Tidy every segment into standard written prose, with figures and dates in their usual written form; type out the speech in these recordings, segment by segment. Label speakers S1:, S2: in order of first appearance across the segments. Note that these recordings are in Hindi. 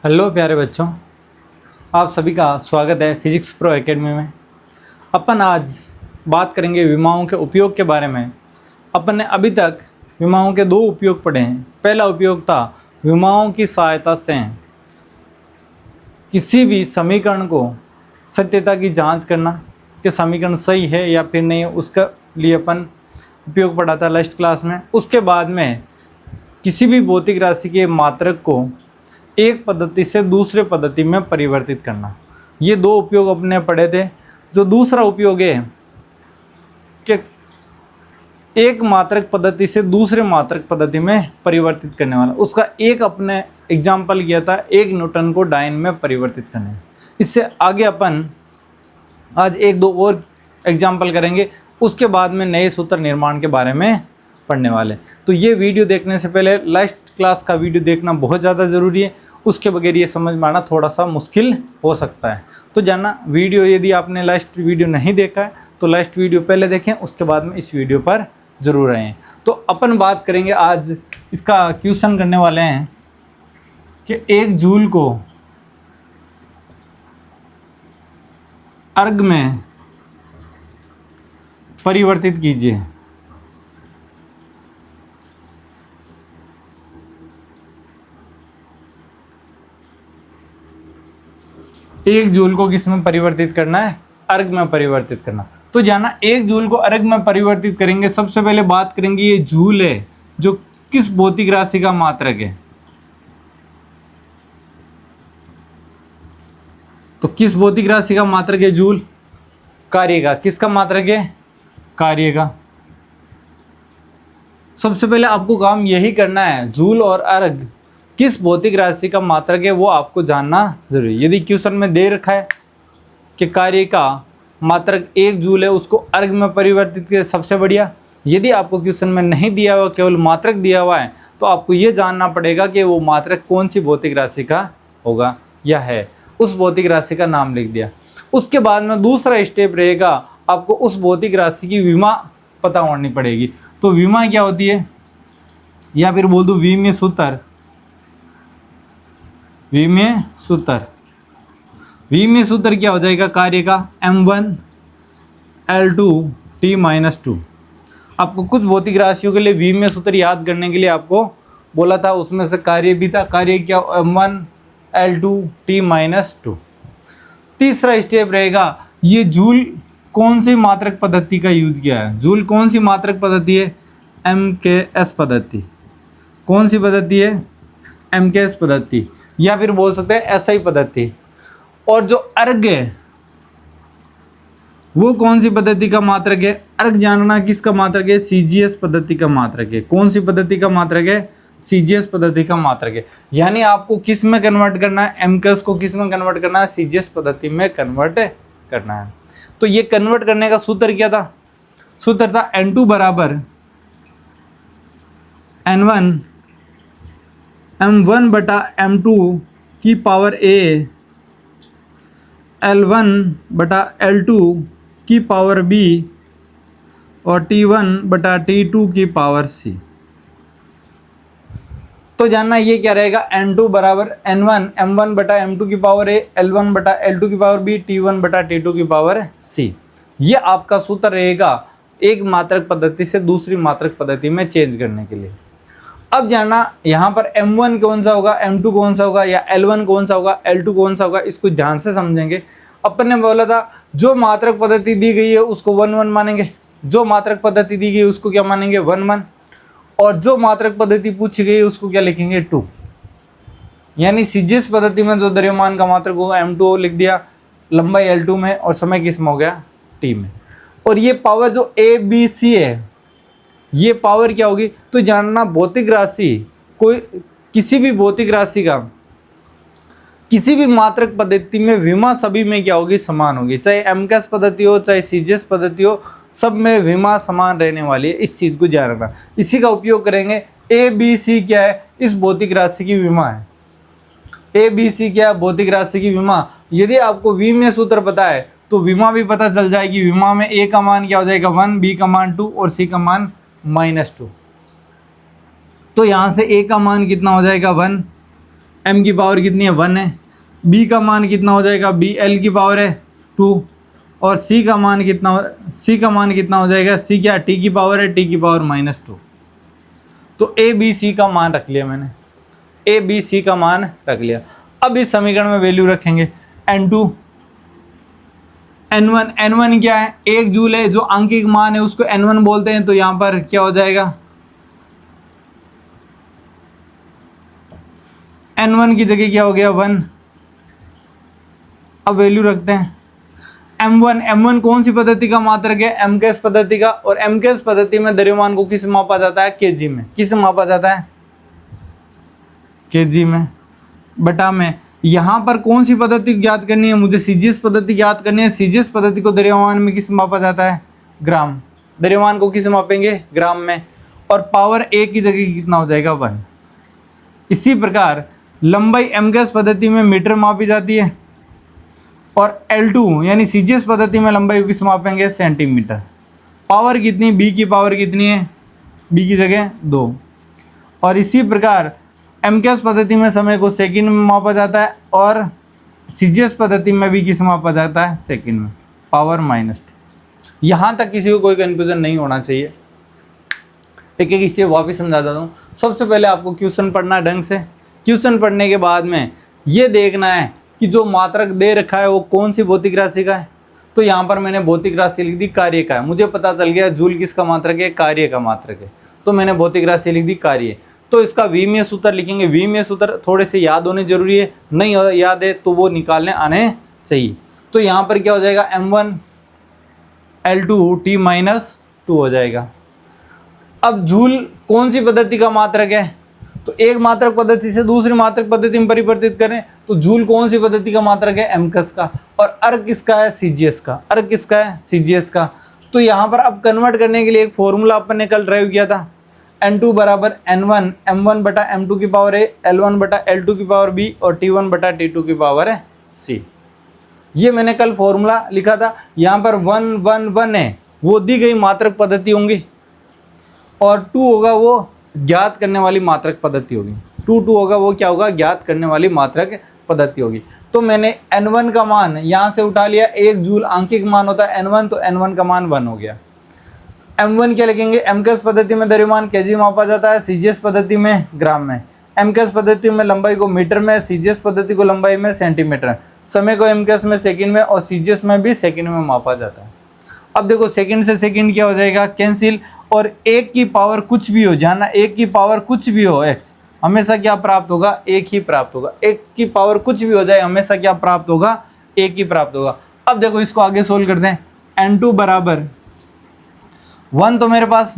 S1: हेलो प्यारे बच्चों, आप सभी का स्वागत है फिजिक्स प्रो एकेडमी में। अपन आज बात करेंगे विमाओं के उपयोग के बारे में। अपन ने अभी तक विमाओं के दो उपयोग पढ़े हैं। पहला उपयोग था विमाओं की सहायता से किसी भी समीकरण को सत्यता की जांच करना कि समीकरण सही है या फिर नहीं, उसका लिए अपन उपयोग पढ़ा था लास्ट क्लास में। उसके बाद में किसी भी भौतिक राशि के मात्रक को एक पद्धति से दूसरे पद्धति में परिवर्तित करना, ये दो उपयोग अपने पढ़े थे। जो दूसरा उपयोग है कि एक मात्रक पद्धति से दूसरे मात्रक पद्धति में परिवर्तित करने वाला, उसका एक अपने एग्जाम्पल किया था, एक न्यूटन को डायन में परिवर्तित करने। इससे आगे अपन आज एक दो और एग्जाम्पल करेंगे, उसके बाद में नए सूत्र निर्माण के बारे में पढ़ने वाले। तो ये वीडियो देखने से पहले लास्ट क्लास का वीडियो देखना बहुत ज़्यादा ज़रूरी है, उसके बगैर ये समझ में आना थोड़ा सा मुश्किल हो सकता है। तो जानना वीडियो, यदि आपने लास्ट वीडियो नहीं देखा है तो लास्ट वीडियो पहले देखें, उसके बाद में इस वीडियो पर ज़रूर रहें। तो अपन बात करेंगे आज, इसका क्वेश्चन करने वाले हैं कि एक जूल को अर्ग में परिवर्तित कीजिए। एक जूल को किस में परिवर्तित करना है? अर्ग में परिवर्तित करना। तो जाना एक जूल को अर्ग में परिवर्तित करेंगे। सबसे पहले बात करेंगे ये जूल है जो किस भौतिक राशि का मात्रक है। तो किस भौतिक राशि का मात्रक है जूल? कार्य का। किसका मात्रक है? कार्य का। सबसे पहले आपको काम यही करना है, जूल और अर्ग किस भौतिक राशि का मात्रक है वो आपको जानना जरूरी है। यदि क्वेश्चन में दे रखा है कि कार्य का मात्रक एक जूल है, उसको अर्ग में परिवर्तित किया, सबसे बढ़िया। यदि आपको क्वेश्चन में नहीं दिया हुआ, केवल मात्रक दिया हुआ है, तो आपको ये जानना पड़ेगा कि वो मात्रक कौन सी भौतिक राशि का होगा या है। उस भौतिक राशि का नाम लिख दिया। उसके बाद में दूसरा स्टेप रहेगा, आपको उस भौतिक राशि की विमा पता होनी पड़ेगी। तो विमा क्या होती है, या फिर बोल दूँ विमीय सूत्र। विमीय सूत्र, विमीय सूत्र क्या हो जाएगा कार्य का? m1 L2 T-2। आपको कुछ भौतिक राशियों के लिए विमीय सूत्र याद करने के लिए आपको बोला था, उसमें से कार्य भी था। कार्य क्या? m1 L2 T-2। तीसरा स्टेप रहेगा, ये जूल कौन सी मात्रक पद्धति का यूज किया है? जूल कौन सी मात्रक पद्धति है? MKS पद्धति। कौन सी पद्धति है? MKS पद्धति, या फिर बोल सकते हैं SI पद्धति। और जो अर्ग है वो कौन सी पद्धति का मात्रक है? अर्ग जानना किसका मात्रक है? CGS पद्धति का मात्रक है। कौन सी पद्धति का मात्रक है? CGS पद्धति का मात्रक है। यानी आपको किस में कन्वर्ट करना है? MKS को किस में कन्वर्ट करना है? CGS पद्धति में कन्वर्ट करना है। तो ये कन्वर्ट करने का सूत्र क्या था? सूत्र था N2 बराबर N1 M1 बटा M2 की पावर A L1 बटा L2 की पावर B और T1 बटा T2 की पावर C। तो जानना ये क्या रहेगा? N2 बराबर N1 M1 बटा M2 की पावर A L1 बटा L2 की पावर B T1 बटा T2 की पावर C। ये आपका सूत्र रहेगा एक मात्रक पद्धति से दूसरी मात्रक पद्धति में चेंज करने के लिए। अब जानना यहाँ पर M1 कौन सा होगा, M2 कौन सा होगा, या L1 कौन सा होगा, L2 कौन सा होगा, इसको ध्यान से समझेंगे। अपन ने बोला था जो मात्रक पद्धति दी गई है उसको 1 1 मानेंगे, जो मात्रक पद्धति दी गई है उसको क्या मानेंगे? 1 1, और जो मात्रक पद्धति पूछी गई है उसको क्या लिखेंगे? 2। यानी CGS पद्धति में जो द्रव्यमान का मात्रक होगा M2 लिख दिया, लंबाई L2 में और समय किस में हो गया? T में। और ये पावर जो ABC है, ये पावर क्या होगी? तो जानना भौतिक राशि, कोई किसी भी भौतिक राशि का किसी भी मात्रक पद्धति में विमा सभी में क्या होगी? समान होगी। चाहे MKS पद्धति हो चाहे CGS पद्धति हो, सब में विमा समान रहने वाली है। इस चीज़ को ध्यान रखना। इसी का उपयोग करेंगे। ABC क्या है? इस भौतिक राशि की विमा है। ABC क्या है? भौतिक राशि की विमा। यदि आपको विमीय सूत्र पता है तो विमा भी पता चल जाएगी। विमा में A का मान क्या हो जाएगा? 1, B का मान 2 और C का मान -2। तो यहाँ से A का मान कितना हो जाएगा? 1, m की पावर कितनी है 1 है, b का मान कितना हो जाएगा, b l की पावर है 2, और c का मान कितना हो जाएगा, c क्या t की पावर है, t की पावर -2। तो a b c का मान रख लिया मैंने, a b c का मान रख लिया। अब इस समीकरण में वैल्यू रखेंगे, n2 n1 क्या है, 1 जूल है, जो आंकिक मान है उसको n1 बोलते हैं, तो यहां पर क्या हो जाएगा, n1 की जगह क्या हो गया 1। अब वैल्यू रखते हैं m1 कौन सी पद्धति का मात्रक है, एमकेएस पद्धति का, और एमकेएस पद्धति में द्रव्यमान को किस मापा जाता है, केजी में। किस मापा जाता है, केजी में बटा में। यहां पर कौन सी पद्धति ज्ञात करनी है, मुझे सीजीएस पद्धति ज्ञात करनी है। सीजीएस पद्धति को द्रव्यमान में किस मापा जाता है, ग्राम। द्रव्यमान को किस मापेंगे, ग्राम में, और पावर ए की जगह कितना हो जाएगा 1। इसी प्रकार लंबाई एमकेएस पद्धति में मीटर मापी जाती है, और L2 यानी सीजीएस पद्धति में लंबाई को किस मापेंगे, सेंटीमीटर। पावर कितनी, b की पावर कितनी है, b की जगह 2। और इसी प्रकार एमकेएस पद्धति में समय को सेकंड में मापा जाता है, और सीजीएस पद्धति में भी किस मापा जाता है, सेकंड में, पावर -2। यहाँ तक किसी को कोई कन्फ्यूजन नहीं होना चाहिए। एक एक स्टेप वापस समझा देता हूँ। सबसे पहले आपको क्वेश्चन पढ़ना है ढंग से। क्वेश्चन पढ़ने के बाद में ये देखना है कि जो मात्रक दे रखा है वो कौन सी भौतिक राशि का है। तो यहाँ पर मैंने भौतिक राशि लिख दी कार्य का है, मुझे पता चल गया जूल किसका मात्रक है, कार्य का मात्रक है, तो मैंने भौतिक राशि लिख दी कार्य। तो इसका विमीय सूत्र लिखेंगे। विमीय सूत्र थोड़े से याद होने जरूरी है, नहीं याद है तो वो निकालने आने चाहिए। तो यहाँ पर क्या हो जाएगा, m1 L2 T-2 हो जाएगा। अब जूल कौन सी पद्धति का मात्रक है, तो एक मात्रक पद्धति से दूसरी मात्रक पद्धति में परिवर्तित करें तो जूल कौन सी पद्धति का मात्रक है, एमकेएस का, और अर्क किसका है, सीजीएस का। अर्क किसका है, सीजीएस का। तो यहाँ पर अब कन्वर्ट करने के लिए एक फॉर्मूला अपन ने कल ड्राइव किया था, n2 बराबर n1 m1 बटा m2 की पावर a, l1 बटा l2 की पावर b, और t1 बटा t2 की पावर c। ये मैंने कल फॉर्मूला लिखा था। यहाँ पर 1 1 1 है, वो दी गई मात्रक पद्धति होंगी, और 2 होगा वो ज्ञात करने वाली मात्रक पद्धति होगी। 2 होगा वो क्या होगा, ज्ञात करने वाली मात्रक पद्धति होगी। तो मैंने n1 का मान यहाँ से उठा लिया, 1 जूल आंकिक मान होता है n1, तो n1 का मान 1 हो गया। m1 क्या लिखेंगे, एमकेएस पद्धति में द्रव्यमान केजी मापा जाता है, सीजीएस पद्धति में ग्राम में। एमकेएस पद्धति में लंबाई को मीटर में, सीजीएस पद्धति को लंबाई में सेंटीमीटर। समय को एमकेएस में सेकंड में और सीजीएस में भी सेकंड में मापा जाता है। अब देखो सेकंड से सेकंड क्या हो जाएगा, कैंसिल, और 1 की पावर कुछ भी हो, जानना 1 की पावर कुछ भी हो, x हमेशा क्या प्राप्त होगा, 1 ही प्राप्त होगा। 1 की पावर कुछ भी हो जाए हमेशा क्या प्राप्त होगा, 1 ही प्राप्त होगा। अब देखो इसको आगे सोल्व करते हैं। n2 बराबर 1 तो मेरे पास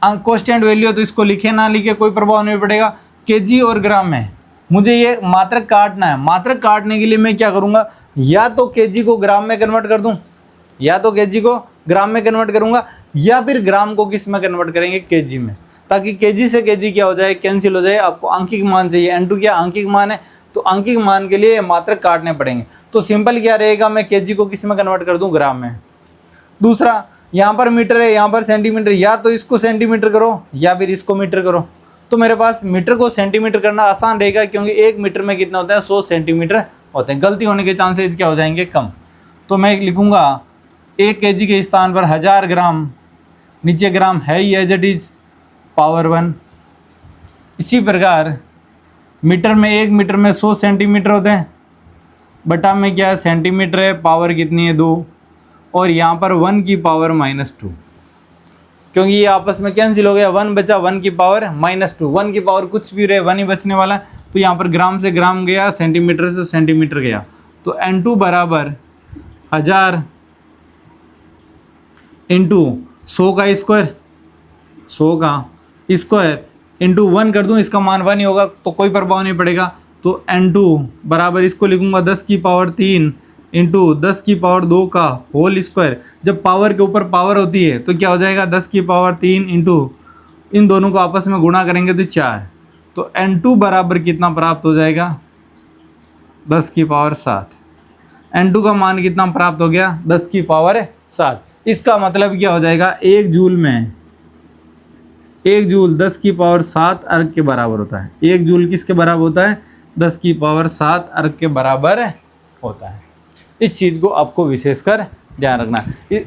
S1: कांस्टेंट वैल्यू है, तो इसको लिखे ना लिखे कोई प्रभाव नहीं पड़ेगा। केजी और ग्राम में मुझे ये मात्रक काटना है। मात्रक काटने के लिए मैं क्या करूँगा, या तो केजी को ग्राम में कन्वर्ट कर दूँ, या तो केजी को ग्राम में कन्वर्ट करूँगा, या फिर ग्राम को किस में कन्वर्ट करेंगे, केजी में, ताकि केजी से केजी क्या हो जाए, कैंसिल हो जाए। आपको आंकिक मान चाहिए, n2 क्या आंकिक मान है, तो आंकिक मान के लिए मात्रक काटने पड़ेंगे। तो सिंपल क्या रहेगा, मैं केजी को किस में कन्वर्ट कर दूं, ग्राम में। दूसरा, यहाँ पर मीटर है, यहाँ पर सेंटीमीटर, या तो इसको सेंटीमीटर करो या फिर इसको मीटर करो। तो मेरे पास मीटर को सेंटीमीटर करना आसान रहेगा, क्योंकि 1 मीटर में कितना होता है, 100 सेंटीमीटर होते हैं। गलती होने के चांसेस क्या हो जाएंगे, कम। तो मैं लिखूंगा 1 केजी के स्थान पर 1000 ग्राम, नीचे ग्राम है ही एज इट इज, पावर 1। इसी प्रकार मीटर में 1 मीटर में 100 सेंटीमीटर होते हैं, बटा में क्या है, सेंटीमीटर है, पावर कितनी है, 2, और यहाँ पर 1 की पावर -2, क्योंकि ये आपस में कैंसिल हो गया। 1 बचा, 1 की पावर -2, 1 की पावर कुछ भी रहे 1 ही बचने वाला है। तो यहाँ पर ग्राम से ग्राम गया, सेंटीमीटर से सेंटीमीटर गया। तो n2 बराबर 1000 इंटू 100 का स्क्वायर, 100 का स्क्वायर इंटू 1 कर दूं, इसका मान 1 ही होगा, तो कोई प्रभाव नहीं पड़ेगा। तो n2 बराबर इसको लिखूंगा 10 की पावर 3 इंटू 10 की पावर 2 का होल स्क्वायर। जब पावर के ऊपर पावर होती है तो क्या हो जाएगा, 10 की पावर 3 इंटू इन दोनों को आपस में गुणा करेंगे तो 4। तो n2 बराबर कितना प्राप्त हो जाएगा, 10 की पावर 7। n2 का मान कितना प्राप्त हो गया, 10 की पावर 7। इसका मतलब क्या हो जाएगा, 1 जूल में 1 जूल 10 की पावर 7 अर्क के बराबर होता है। 1 जूल किसके बराबर होता है, 10 की पावर 7 अर्ग के बराबर होता है। इस चीज़ को आपको विशेषकर ध्यान रखना है।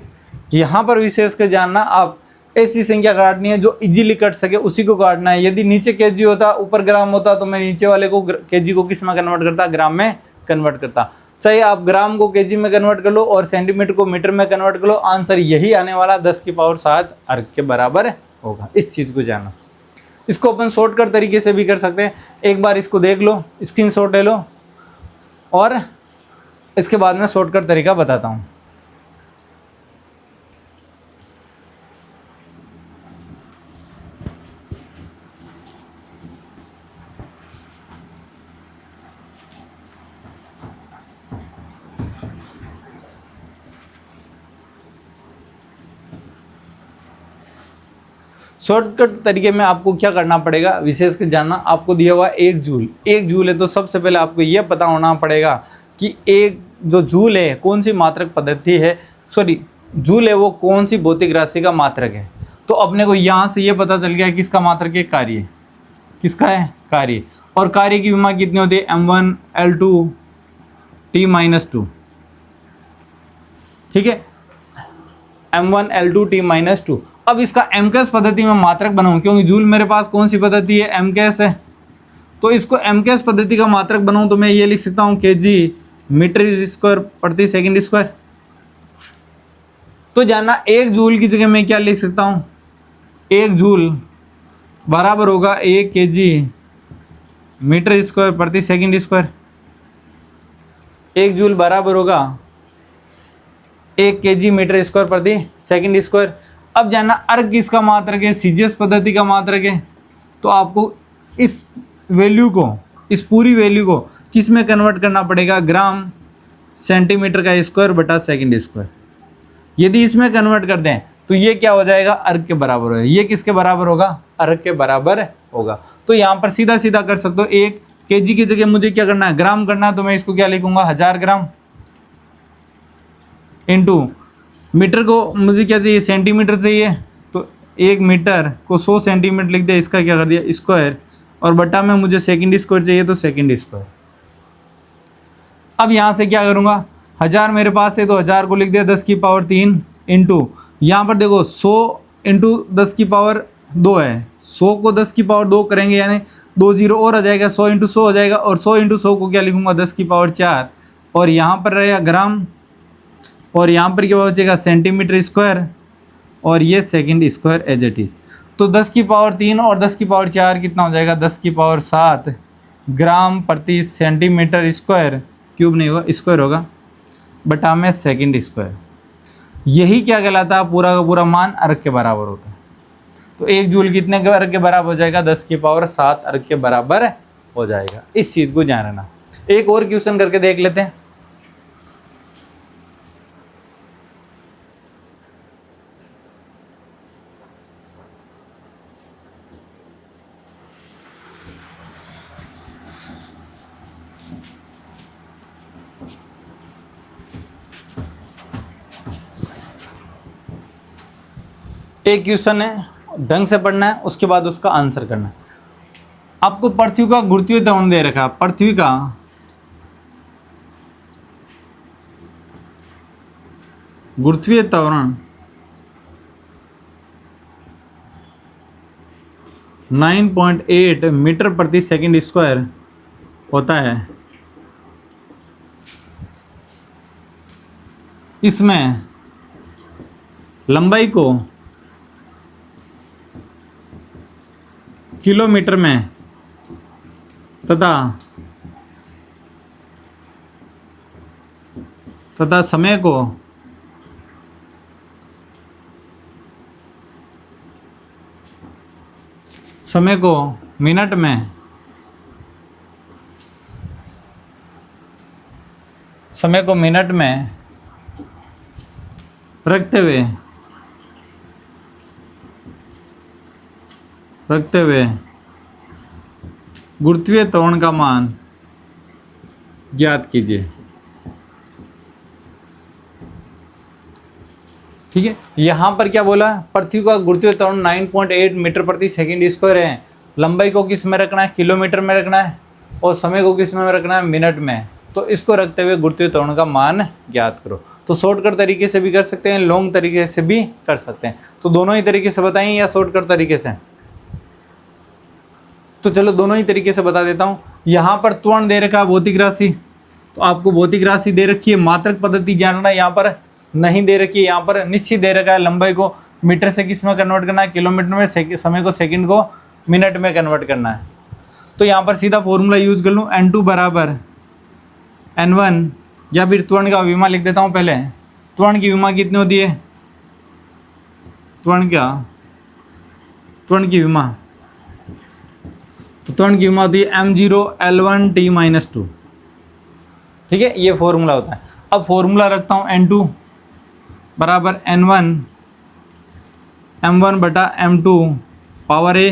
S1: यहाँ पर विशेषकर जानना, आप ऐसी संख्या काटनी है जो इजीली कट सके, उसी को काटना है। यदि नीचे केजी होता, ऊपर ग्राम होता, तो मैं नीचे वाले को केजी को किस में कन्वर्ट करता, ग्राम में कन्वर्ट करता। चाहे आप ग्राम को केजी में कन्वर्ट कर लो और सेंटीमीटर को मीटर में कन्वर्ट कर लो, आंसर यही आने वाला 10 की पावर 7 अर्ग के बराबर होगा। इस चीज़ को जानना। इसको अपन शॉर्टकट तरीके से भी कर सकते हैं। एक बार इसको देख लो, स्क्रीनशॉट ले लो, और इसके बाद में शॉर्टकट तरीका बताता हूँ। शॉर्टकट तरीके में आपको क्या करना पड़ेगा, विशेषकर जानना। आपको दिया हुआ 1 जूल, 1 जूल है, तो सबसे पहले आपको यह पता होना पड़ेगा कि एक जो जूल है कौन सी मात्रक पद्धति है, सॉरी जूल है वो कौन सी भौतिक राशि का मात्रक है। तो अपने को यहाँ से ये पता चल गया किसका मात्रक है, कार्य। किसका है, कार्य। और कार्य की विमा कितनी होती है, m1 L2 T-2। ठीक है, m1 L2 T-2। अब इसका एमकेएस पद्धति में मात्रक बनाऊं, क्योंकि जूल मेरे पास कौन सी पद्धति है, एमकेएस है। तो इसको एमकेएस पद्धति का मात्रक बनाऊं तो मैं ये लिख सकता हूं केजी मीटर स्क्वायर प्रति सेकंड स्क्वायर। तो जानना 1 जूल की जगह मैं क्या लिख सकता हूं, 1 जूल बराबर होगा 1 केजी मीटर स्क्वायर प्रति सेकंड स्क्वायर। 1 जूल बराबर होगा 1 केजी मीटर स्क्वायर प्रति सेकंड स्क्वायर। अब जानना अर्ग किसका मात्रक है, सीजीएस पद्धति का मात्रक है। तो आपको इस वैल्यू को, इस पूरी वैल्यू को किस में कन्वर्ट करना पड़ेगा, ग्राम सेंटीमीटर का स्क्वायर बटा सेकंड स्क्वायर। यदि इसमें कन्वर्ट कर दें तो ये क्या हो जाएगा, अर्ग के बराबर होगा। ये किसके बराबर होगा, अर्ग के बराबर होगा। तो यहाँ पर सीधा सीधा कर सकते हो, 1 केजी की जगह मुझे क्या करना है, ग्राम करना है, तो मैं इसको क्या लिखूंगा, 1000 ग्राम इंटू मीटर को मुझे क्या चाहिए, सेंटीमीटर चाहिए, तो 1 मीटर को 100 सेंटीमीटर लिख दिया, इसका क्या कर दिया स्क्वायर, और बटा में मुझे सेकंड स्क्वायर चाहिए तो सेकंड स्क्वायर। अब यहाँ से क्या करूँगा, 1000 मेरे पास है तो 1000 को लिख दिया 10 की पावर 3 इंटू, यहाँ पर देखो 100 इंटू 10 की पावर 2 है, 100 को 10 की पावर 2 करेंगे यानी 2 जीरो और आ जाएगा, 100 इंटू 100 हो जाएगा, और 100 इंटू 100 को क्या लिखूँगा, 10 की पावर 4, और यहाँ पर रहेगा ग्राम, और यहाँ पर क्या बचेगा, सेंटीमीटर स्क्वायर, और ये second square as it is. तो 10 की पावर 3 और 10 की पावर 4 कितना हो जाएगा, 10 की पावर 7 ग्राम प्रति सेंटीमीटर स्क्वायर, क्यूब नहीं होगा स्क्वायर होगा, बटा में सेकंड स्क्वायर। यही क्या कहलाता है, पूरा का पूरा मान अर्ग के बराबर होता है। तो 1 जूल कितने के अर्ग के बराबर हो जाएगा, 10 की पावर 7 अर्ग के बराबर हो जाएगा। इस चीज़ को ध्यान रखना। एक और क्वेश्चन करके देख लेते हैं। एक क्वेश्चन है, ढंग से पढ़ना है, उसके बाद उसका आंसर करना है। आपको पृथ्वी का गुरुत्वीय त्वरण दे रखा है, पृथ्वी का गुरुत्वीय त्वरण 9.8 मीटर प्रति सेकंड स्क्वायर होता है। इसमें लंबाई को किलोमीटर में तथा समय को मिनट में, समय को मिनट में रखते हुए गुरुत्वीय त्वरण का मान ज्ञात कीजिए। ठीक है, यहाँ पर क्या बोला, पृथ्वी का गुरुत्वीय त्वरण 9.8 मीटर प्रति सेकंड स्क्वायर है। लंबाई को किस में रखना है, किलोमीटर में रखना है। और समय को किस में रखना है, मिनट में। तो इसको रखते हुए गुरुत्वीय त्वरण का मान ज्ञात करो। तो शॉर्टकट तरीके से भी कर सकते हैं, लॉन्ग तरीके से भी कर सकते हैं। तो दोनों ही तरीके से बताएं या शॉर्टकट तरीके से? तो चलो दोनों ही तरीके से बता देता हूँ। यहाँ पर त्वरण दे रखा है भौतिक राशि, तो आपको भौतिक राशि दे रखी है, मात्रक पद्धति जानना यहाँ पर नहीं दे रखी है। यहाँ पर निश्चित दे रखा है लंबाई को मीटर से किस में कन्वर्ट करना है, किलोमीटर में, समय को सेकंड को मिनट में कन्वर्ट करना है। तो यहाँ पर सीधा फॉर्मूला यूज कर लूँ, N2 बराबर N1, या फिर त्वरण का विमा लिख देता हूँ पहले। त्वरण की विमा कितनी होती है, त्वरण की विमा, तो त्वरण की विमा होती है m0 L1 t-2। ठीक है, ये फॉर्मूला होता है। अब फॉर्मूला रखता हूँ N2 बराबर N1 M1 बटा M2 पावर A,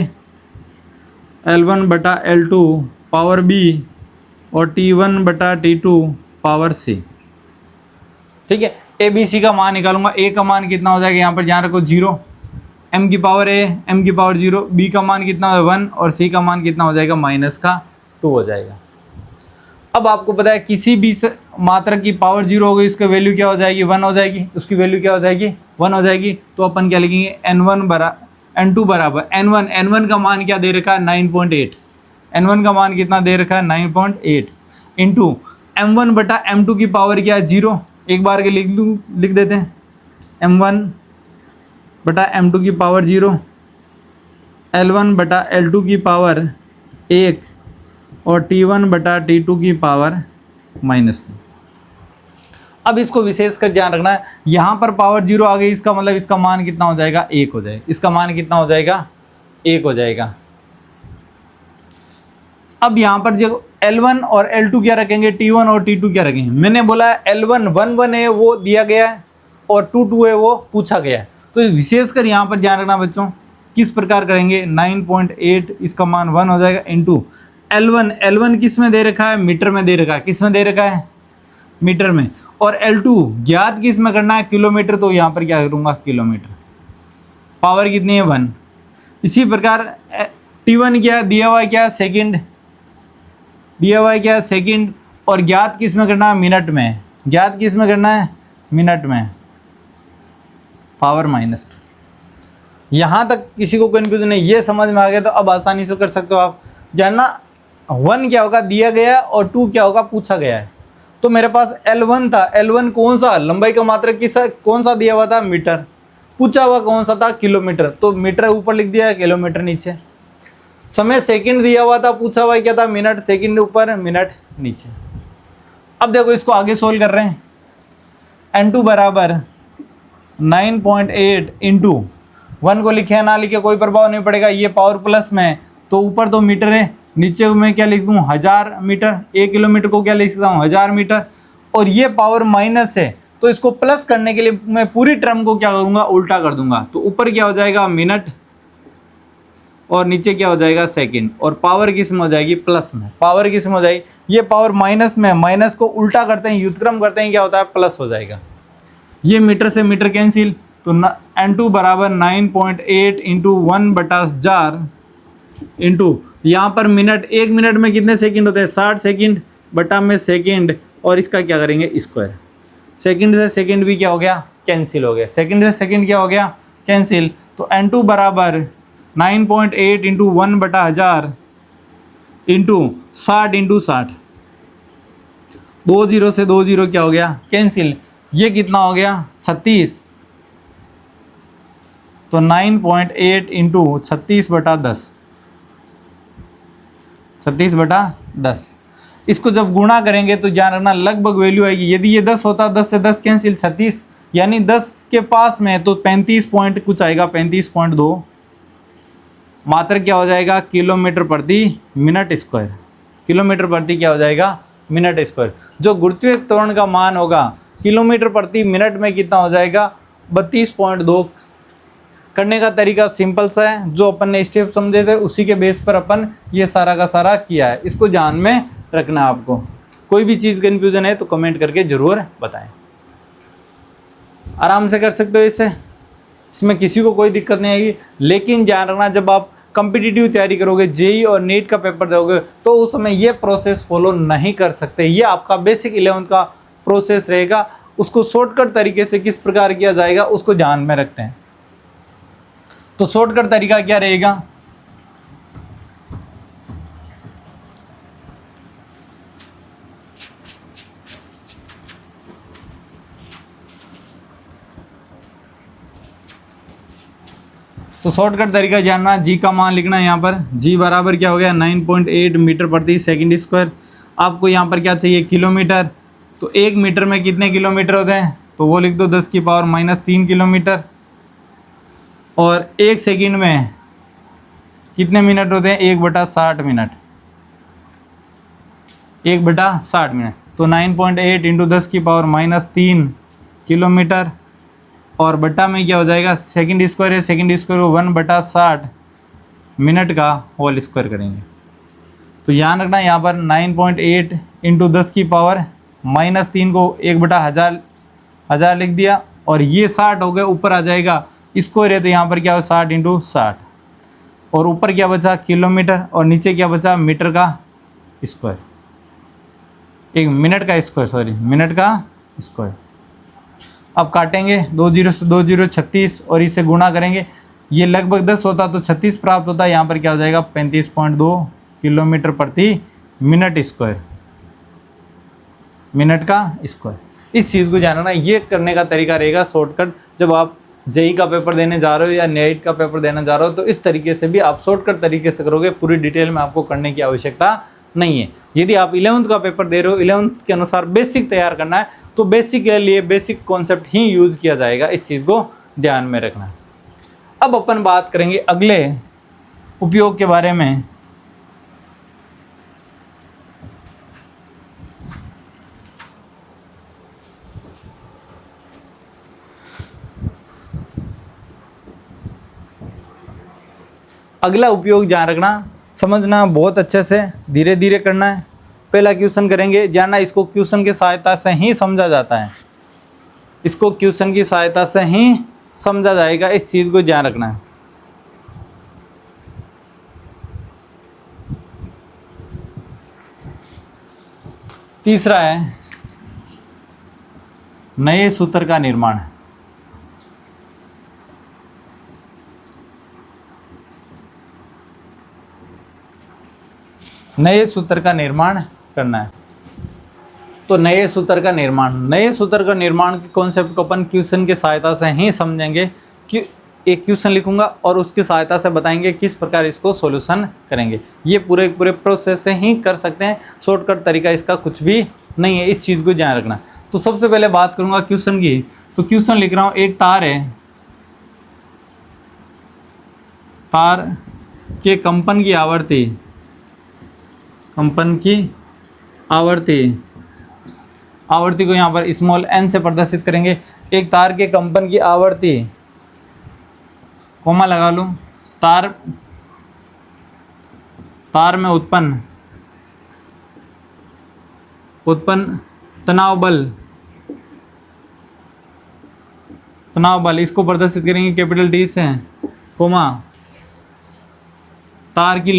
S1: L1 बटा L2 पावर B और T1 बटा T2 पावर C। ठीक है, A B C का मान निकालूंगा। A का मान कितना हो जाएगा, यहाँ पर ध्यान रखो 0, M की पावर A, M की पावर 0, B का मान कितना है 1 और C का मान कितना हो जाएगा -2 हो जाएगा। अब आपको पता है किसी भी मात्रक की पावर 0 हो गई, इसका वैल्यू क्या हो जाएगी, 1 हो जाएगी, उसकी वैल्यू क्या हो जाएगी, 1 हो जाएगी। तो अपन क्या लिखेंगे, N2 बराबर N1 का मान क्या दे रखा है 9.8, N1 का मान कितना दे रखा है 9.8 इंटू M1 बटा M2 की पावर क्या है 0, एक बार के लिख देते हैं, M1 बटा M2 की पावर 0, L1 बटा L2 की पावर 1 और T1 बटा T2 की पावर -2। अब इसको विशेष कर ध्यान रखना है, यहाँ पर पावर 0 आ गई, इसका मतलब इसका मान कितना हो जाएगा, 1 हो जाएगा। इसका मान कितना हो जाएगा, 1 हो जाएगा। अब यहाँ पर जो L1 और L2 क्या रखेंगे, T1 और T2 क्या रखेंगे। मैंने बोला L1 1 है वो दिया गया है और 2 है वो पूछा गया है। तो विशेषकर यहाँ पर ध्यान रखना बच्चों, किस प्रकार करेंगे, 9.8 इसका मान 1 हो जाएगा इंटू L1 किस में दे रखा है, मीटर में दे रखा है, किस में दे रखा है, मीटर में। और L2 ज्ञात किस में करना है, किलोमीटर, तो यहाँ पर क्या करूँगा, किलोमीटर। पावर कितनी है 1। इसी प्रकार T1 क्या दिया हुआ है, क्या सेकंड दिया हुआ है, क्या सेकंड, और ज्ञात किस में करना है, मिनट में। ज्ञात किस में करना है, मिनट में, पावर -2। यहाँ तक किसी को कन्फ्यूजन है, ये समझ में आ गया तो अब आसानी से कर सकते हो आप। जानना 1 क्या होगा, दिया गया, और 2 क्या होगा, पूछा गया है। तो मेरे पास L1 था, L1 कौन सा, लंबाई का मात्रक किसा कौन सा दिया हुआ था, मीटर। पूछा हुआ कौन सा था, किलोमीटर, तो मीटर ऊपर लिख दिया, किलोमीटर नीचे। समय सेकंड दिया हुआ था, पूछा हुआ क्या था, मिनट, सेकंड ऊपर मिनट नीचे। अब देखो इसको आगे सोल्व कर रहे हैं। N2 बराबर 9.8 इंटू 1 को लिखे ना लिखे कोई प्रभाव नहीं पड़ेगा, ये पावर प्लस में, तो ऊपर तो मीटर है, नीचे में क्या लिख दूँ 1000 मीटर, 1 किलोमीटर को क्या लिख सकता हूँ 1000 मीटर, और ये पावर माइनस है, तो इसको प्लस करने के लिए मैं पूरी टर्म को क्या करूँगा, उल्टा कर दूंगा। तो ऊपर क्या हो जाएगा, मिनट, और नीचे क्या हो जाएगा, सेकंड, और पावर किस में हो जाएगी, प्लस में। पावर किस में हो जाएगी, ये पावर माइनस में, माइनस को उल्टा करते हैं, व्युत्क्रम करते हैं, क्या होता है, प्लस हो जाएगा। ये मीटर से मीटर कैंसिल, तो N2 बराबर 9.8 इंटू 1/1000 इंटू यहाँ पर मिनट, 1 मिनट में कितने सेकंड होते हैं, 60 सेकंड बटा में सेकंड, और इसका क्या करेंगे, स्क्वायर। सेकंड से सेकंड भी क्या हो गया, कैंसिल हो गया, सेकंड से सेकंड क्या हो गया, कैंसिल। तो N2 बराबर 9.8 इंटू 1/1000 इंटू 60 इंटू 60, 2 0 से 2 0 क्या हो गया, कैंसिल। ये कितना हो गया, 36, तो 9.8 इंटू 36/10, 36/10। इसको जब गुणा करेंगे तो ध्यान रखना लगभग वैल्यू आएगी। यदि ये 10 होता, 10 से 10 कैंसिल, 36, यानी 10 के पास में, तो 35 पॉइंट कुछ आएगा, 35.2 मात्र क्या हो जाएगा, किलोमीटर प्रति मिनट स्क्वायर। किलोमीटर प्रति क्या हो जाएगा, मिनट स्क्वायर। जो गुरुत्वीय त्वरण का मान होगा किलोमीटर प्रति मिनट में कितना हो जाएगा, 32.2। करने का तरीका सिंपल सा है, जो अपन ने स्टेप समझे थे उसी के बेस पर अपन ये सारा का सारा किया है। इसको ध्यान में रखना है आपको। कोई भी चीज़ कन्फ्यूजन है तो कमेंट करके ज़रूर बताएं। आराम से कर सकते हो इसे, इसमें किसी को कोई दिक्कत नहीं आएगी। लेकिन ध्यान रखना, जब आप कॉम्पिटिटिव तैयारी करोगे, जेई और नीट का पेपर दोगे, तो उस समय ये प्रोसेस फॉलो नहीं कर सकते। ये आपका बेसिक 11th का प्रोसेस रहेगा, उसको शॉर्टकट तरीके से किस प्रकार किया जाएगा उसको ध्यान में रखते हैं। तो शॉर्टकट तरीका क्या रहेगा, तो शॉर्टकट तरीका जानना, जी का मान लिखना है यहाँ पर, जी बराबर क्या हो गया 9.8 मीटर प्रति सेकंड स्क्वायर। आपको यहाँ पर क्या चाहिए किलोमीटर, तो 1 मीटर में कितने किलोमीटर होते हैं, तो वो लिख दो 10⁻³ किलोमीटर। और 1 सेकंड में कितने मिनट होते हैं, 1/60 मिनट, 1/60 मिनट। तो 9.8 इंटू 10⁻³ किलोमीटर, और बटा में क्या हो जाएगा सेकंड स्क्वायर है, सेकंड स्क्वायर को 1/60 मिनट का होल स्क्वायर करेंगे। तो ध्यान रखना यहाँ पर 9.8 इंटू 10⁻³ को 1/1000 लिख दिया, और ये 60 हो गया, ऊपर आ जाएगा स्क्वायर है तो यहाँ पर क्या हो 60 इंटू 60, और ऊपर क्या बचा किलोमीटर, और नीचे क्या बचा मीटर का स्क्वायर, एक मिनट का स्क्वायर, सॉरी मिनट का स्क्वायर। अब काटेंगे 2 0 से 2 0 36, और इसे गुणा करेंगे, ये लगभग 10 होता तो 36 प्राप्त होता, यहाँ पर क्या हो जाएगा 35.2 किलोमीटर प्रति मिनट स्क्वायर, मिनट का स्क्वायर। इस चीज़ को जानना, ये करने का तरीका रहेगा शॉर्टकट। जब आप जेई का पेपर देने जा रहे हो या नीट का पेपर देने जा रहे हो, तो इस तरीके से भी आप शॉर्टकट तरीके से करोगे, पूरी डिटेल में आपको करने की आवश्यकता नहीं है। यदि आप 11th का पेपर दे रहे हो, 11th के अनुसार बेसिक तैयार करना है, तो बेसिक के लिए बेसिक कॉन्सेप्ट ही यूज किया जाएगा, इस चीज़ को ध्यान में रखना है। अब अपन बात करेंगे अगले उपयोग के बारे में। अगला उपयोग ध्यान रखना, समझना बहुत अच्छे से, धीरे धीरे करना है। पहला क्वेश्चन करेंगे, जानना इसको क्वेश्चन की सहायता से ही समझा जाता है, इसको क्वेश्चन की सहायता से ही समझा जाएगा, इस चीज़ को ध्यान रखना है। तीसरा है नए सूत्र का निर्माण। नए सूत्र का निर्माण करना है। तो नए सूत्र का निर्माण, नए सूत्र का निर्माण के कॉन्सेप्ट को अपन क्वेश्चन की सहायता से ही समझेंगे। कि एक क्वेश्चन लिखूंगा और उसकी सहायता से बताएंगे किस प्रकार इसको सॉल्यूशन करेंगे। ये पूरे प्रोसेस से ही कर सकते हैं, शॉर्टकट तरीका इसका कुछ भी नहीं है, इस चीज़ को ध्यान रखना। तो सबसे पहले बात करूंगा क्वेश्चन की। तो क्वेश्चन लिख रहा हूँ, एक तार है, तार के कंपन की आवृत्ति, कंपन की आवृत्ति को यहाँ पर स्मॉल n से प्रदर्शित करेंगे। एक तार के कंपन की आवृत्ति, कोमा लगा लूँ, तार में उत्पन्न तनाव बल इसको प्रदर्शित करेंगे कैपिटल T से, कोमा तार की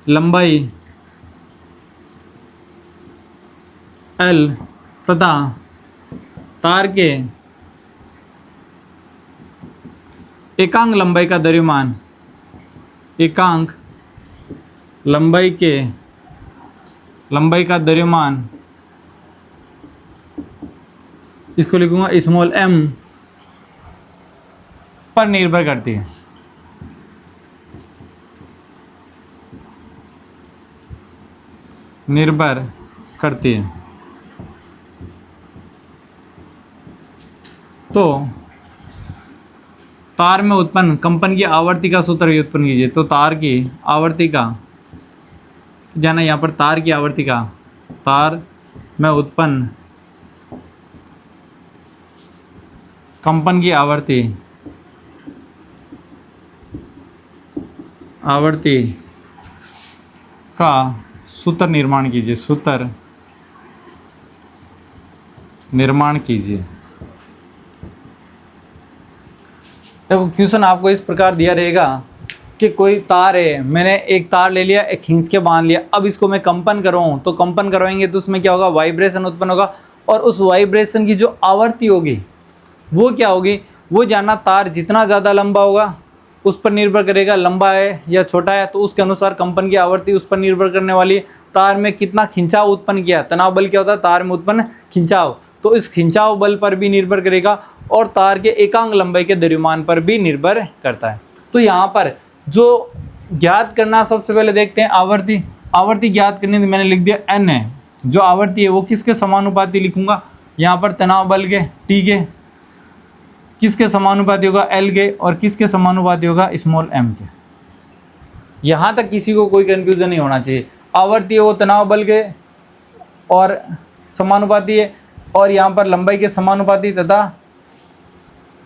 S1: लंबाई L तथा तार के एकांक लंबाई का द्रव्यमान, एकांक लंबाई का द्रव्यमान, इसको लिखूंगा स्मॉल m पर निर्भर करती है। निर्भर करती है। तो तार में उत्पन्न कंपन की आवृत्ति का सूत्र व्युत्पन्न कीजिए। तो तार की आवृत्ति का जाना, यहाँ पर तार की आवृत्ति का, तार में उत्पन्न कंपन की आवृत्ति का सूत्र निर्माण कीजिए, सूत्र निर्माण कीजिए। देखो क्वेश्चन आपको इस प्रकार दिया रहेगा कि कोई तार है, मैंने एक तार ले लिया, एक खींच के बांध लिया, अब इसको मैं कंपन कराऊं तो कंपन करवाएंगे तो उसमें क्या होगा, वाइब्रेशन उत्पन्न होगा, और उस वाइब्रेशन की जो आवृत्ति होगी वो क्या होगी, वो जानना तार जितना ज़्यादा लंबा होगा उस पर निर्भर करेगा, लंबा है या छोटा है तो उसके अनुसार कंपन की आवृत्ति उस पर निर्भर करने वाली है। तार में कितना खिंचाव उत्पन्न किया, तनाव बल क्या होता है, तार में उत्पन्न खिंचाव, तो इस खिंचाव बल पर भी निर्भर करेगा और तार के एकांक लंबाई के द्रव्यमान पर भी निर्भर करता है। तो यहाँ पर जो ज्ञात करना, सबसे पहले देखते हैं आवर्ती। आवर्ती ज्ञात करने में मैंने लिख दिया n है, जो आवर्ती है वो किसके समानुपाती लिखूंगा, यहाँ पर तनाव बल के T के किसके समानुपाती होगा, L के, और किसके समानुपाती होगा, स्मॉल m के। यहाँ तक किसी को कोई कंफ्यूजन नहीं होना चाहिए। आवर्ती है वो तनाव बल के और समानुपाती है, और यहाँ पर लंबाई के समानुपाती तथा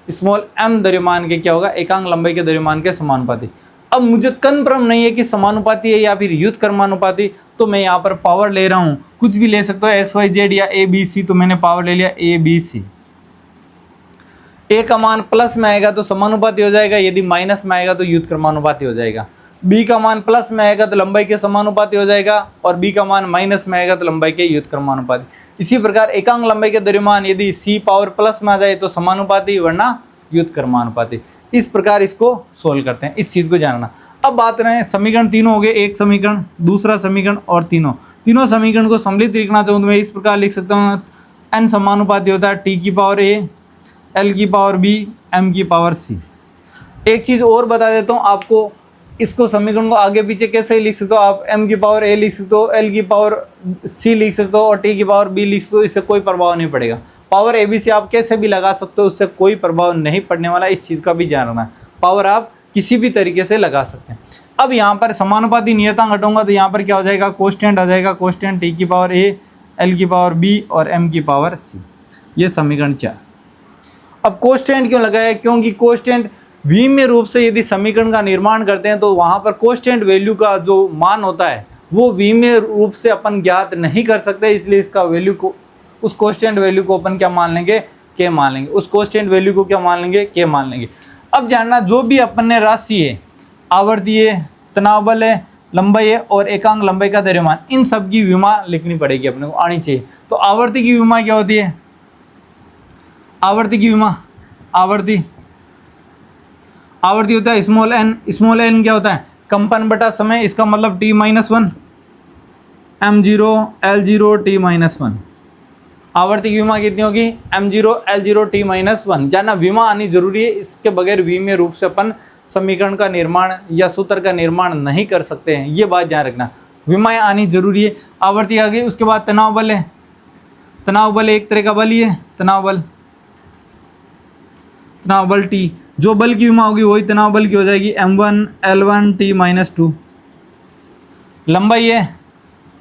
S1: स्मॉल m द्रव्यमान के क्या होगा, एकांक लंबाई के द्रव्यमान के समानुपाती। अब मुझे कन्फर्म नहीं है कि समानुपाती है या फिर युत कर्मानुपाती, तो मैं यहाँ पर पावर ले रहा हूँ, कुछ भी ले सकता हूँ, XYZ या ABC, तो मैंने पावर ले लिया ABC। A का मान प्लस में आएगा तो समानुपाती हो जाएगा, यदि माइनस में आएगा तो युत कर्मानुपाती हो जाएगा। B का मान प्लस में आएगा तो लंबाई के समानुपाती हो जाएगा, और B का मान माइनस में आएगा तो लंबाई के युत कर्मानुपाती। इसी प्रकार एकांक लंबाई के द्रव्यमान यदि C पावर प्लस में आ जाए तो समानुपाती, वरना युत कर्मानुपाती। इस प्रकार इसको सोल्व करते हैं, इस चीज़ को जानना। अब बात रहे समीकरण तीनों हो गए, एक समीकरण, दूसरा समीकरण और तीनों समीकरण को सम्मिलित लिखना चाहूँ तो मैं इस प्रकार लिख सकता हूँ, n समानुपाती होता है T की पावर A, L की पावर B, M की पावर C। एक चीज़ और बता देता हूँ आपको, इसको समीकरण को आगे पीछे कैसे ही लिख सकते हो आप, M की पावर A लिख सकते हो, L की पावर C लिख सकते हो और T की पावर B लिख सकते हो, इससे कोई प्रभाव नहीं पड़ेगा। पावर ABC आप कैसे भी लगा सकते हो, उससे कोई प्रभाव नहीं पड़ने वाला, इस चीज़ का भी ध्यान रखना है। पावर आप किसी भी तरीके से लगा सकते हैं। अब यहाँ पर समानुपाती नियतांक हटाऊंगा तो यहाँ पर क्या हो जाएगा, कोस्टेंट आ जाएगा, कोस्टेंट T की पावर A, L की पावर B और M की पावर C। ये समीकरण 4। अब कोस्टेंट क्यों लगाया, क्योंकि कोस्टेंट विमीय रूप से यदि समीकरण का निर्माण करते हैं तो वहाँ पर कोस्टेंट वैल्यू का जो मान होता है वो विमीय रूप से अपन ज्ञात नहीं कर सकते, इसलिए इसका वैल्यू को, उस कोस्टेंट वैल्यू को अपन क्या मान लेंगे, के मान लेंगे, उस कोस्टेंट वैल्यू को क्या मान लेंगे, के मान लेंगे। अब जानना, जो भी अपन ने राशि है, आवर्ती है, तनाव बल है, लंबाई है और एकांक लंबाई का द्रव्यमान, इन सब की विमा लिखनी पड़ेगी, अपने को आनी चाहिए। तो आवर्ती की विमा क्या होती है, आवर्ती की विमा, आवर्ती होता है स्मॉल n क्या होता है, कंपन बटा समय, इसका मतलब t-1, m0 l0 t-1। आवर्ती की विमा कितनी होगी, m0 l0 t-1। जानना विमा आनी जरूरी है, इसके बगैर विमीय रूप से अपन समीकरण का निर्माण या सूत्र का निर्माण नहीं कर सकते हैं, ये बात ध्यान रखना, विमाएं आनी जरूरी है। आवर्ती आ गई, उसके बाद तनाव बल है, तनाव बल एक तरह का बल ही है, तनाव बल T, जो बल की विमा होगी वही तनाव बल की हो जाएगी, m1 l1 t-2। लंबाई है,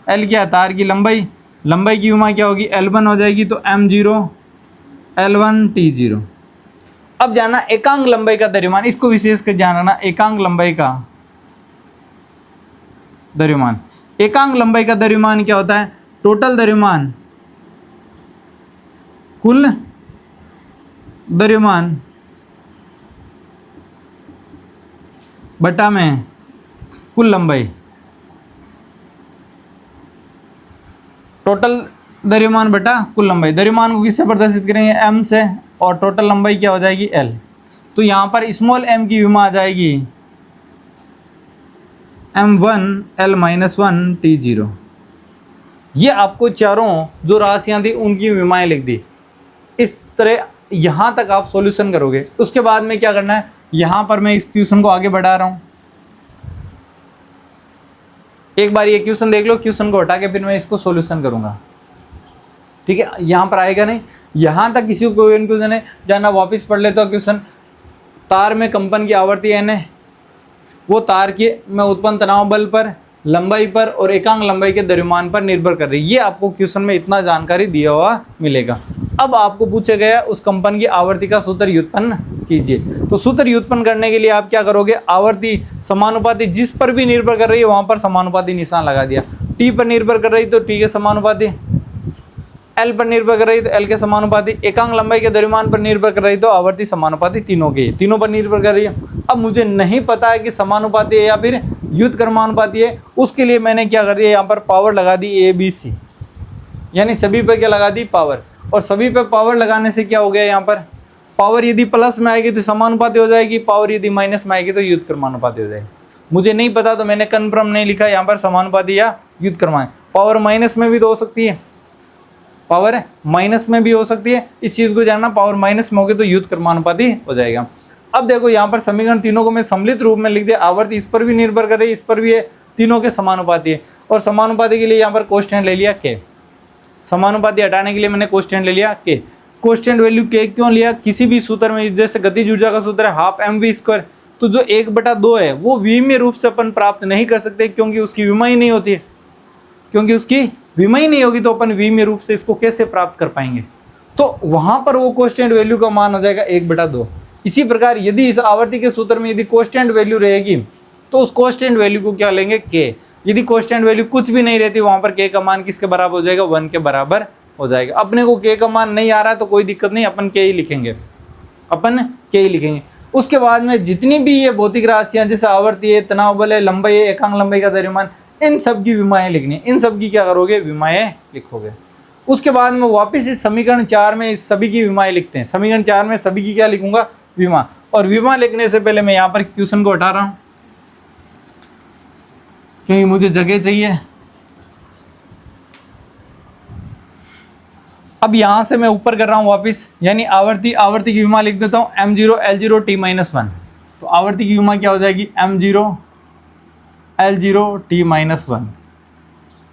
S1: L क्या, तार की लंबाई, लंबाई की विमा क्या होगी, L1 हो जाएगी, तो m0 l1 t0। अब जानना एकांक लंबाई का द्रव्यमान, इसको विशेष कर ध्यान रखना, एकांक लंबाई का द्रव्यमान, एकांक लंबाई का द्रव्यमान क्या होता है, टोटल द्रव्यमान, कुल द्रव्यमान बटा में कुल लंबाई, टोटल द्रव्यमान बटा कुल लंबाई। द्रव्यमान को किससे प्रदर्शित करेंगे, m से, और टोटल लंबाई क्या हो जाएगी, l। तो यहाँ पर स्मॉल m की विमा आ जाएगी m1 l-1 t0। ये आपको चारों जो राशियाँ थी उनकी विमाएं लिख दी। इस तरह यहाँ तक आप सॉल्यूशन करोगे। उसके बाद में क्या करना है, यहाँ पर मैं इस क्वेश्चन को आगे बढ़ा रहा हूँ, एक बार ये क्वेश्चन देख लो, क्वेश्चन को हटा के फिर मैं इसको सॉल्यूशन करूँगा, ठीक है। यहाँ पर आएगा नहीं, यहाँ तक किसी को कोई कन्फ्यूजन है, जानना वापस पढ़ लेता हूँ क्वेश्चन। तार में कंपन की आवृत्ति n है, वो तार के में उत्पन्न तनाव बल पर, लंबाई पर और एकांक लंबाई के द्रव्यमान पर निर्भर कर रही है। ये आपको क्वेश्चन में इतना जानकारी दिया हुआ मिलेगा। अब आपको पूछा गया उस कंपन की आवृत्ति का सूत्र व्युत्पन्न कीजिए। तो सूत्र व्युत्पन्न करने के लिए आप क्या करोगे, आवृत्ति समानुपाती जिस पर भी निर्भर कर रही है वहां पर समानुपाती निशान लगा दिया। टी पर निर्भर कर रही तो टी के समानुपाती, एल पर निर्भर कर रही तो एल के समानुपाती, एकांक लंबाई के द्रव्यमान पर निर्भर कर रही तो आवर्ती समानुपाती, तीनों के, तीनों पर निर्भर कर रही है। अब मुझे नहीं पता है कि समानुपाती है या फिर व्युत्क्रमानुपाती है, उसके लिए मैंने क्या कर दिया, यहाँ पर पावर लगा दी ए बी सी, यानी सभी पे क्या लगा दी, पावर। और सभी पे पावर लगाने से क्या हो गया, यहाँ पर पावर यदि प्लस में आएगी तो समानुपाती हो जाएगी, पावर यदि माइनस में आएगी तो व्युत्क्रमानुपाती हो जाएगी। मुझे नहीं पता तो मैंने कन्फर्म नहीं लिखा यहाँ पर समानुपाती या व्युत्क्रमानुपाती। पावर माइनस में भी तो हो सकती है, पावर माइनस में भी हो सकती है, इस चीज़ को जानना, पावर माइनस में होगी तो व्युत्क्रमानुपाती हो जाएगा। अब देखो यहाँ पर समीकरण तीनों को मैं सम्मिलित रूप में लिख दिया, आवर्ती इस पर भी निर्भर कर रही है, इस पर भी है, तीनों के समानुपाती है। और समानुपाती के लिए यहाँ पर कोष्टेंट ले लिया के, समानुपाती हटाने के लिए मैंने कोष्टेंट ले लिया के। कोष्टेंट वैल्यू के क्यों लिया, किसी भी सूत्र में, जैसे गतिज ऊर्जा का सूत्र है हाफ mv², तो जो 1/2 है वो विमीय रूप से अपन प्राप्त नहीं कर सकते, क्योंकि उसकी विमा ही नहीं होती है, क्योंकि उसकी विमा ही नहीं होगी तो अपन विमीय रूप से इसको कैसे प्राप्त कर पाएंगे। तो वहां पर वो कोष्टेंट वैल्यू का मान हो जाएगा 1/2। इसी प्रकार यदि इस आवर्ती के सूत्र में यदि कोष्टेंट वैल्यू रहेगी तो उस कोष्टेंट वैल्यू को क्या लेंगे, के। यदि कोष्टेंट वैल्यू कुछ भी नहीं रहती, वहां पर के का मान किसके बराबर हो जाएगा, 1 के बराबर हो जाएगा। अपने को के का मान नहीं आ रहा है तो कोई दिक्कत नहीं, अपन के ही लिखेंगे, अपन के ही लिखेंगे। उसके बाद में जितनी भी ये भौतिक राशियां, जैसे आवर्ती है, तनाव बल है, लंबाई है, एकांक लंबाई का द्रव्यमान, इन सब की विमाएं लिखनी है, इन सब की क्या करोगे, विमाएं लिखोगे। उसके बाद में वापस इस समीकरण 4 में इस सभी की विमाएं लिखते हैं। समीकरण 4 में सभी की क्या लिखूंगा, विमा। और विमा लिखने से पहले मैं यहाँ पर क्वेश्चन को हटा रहा हूँ क्योंकि मुझे जगह चाहिए। अब यहां से मैं ऊपर कर रहा हूं वापस, यानी आवर्ती की विमा लिख देता हूं m0 L0 t-1। तो आवर्ती की विमा क्या हो जाएगी, m0 L0 t-1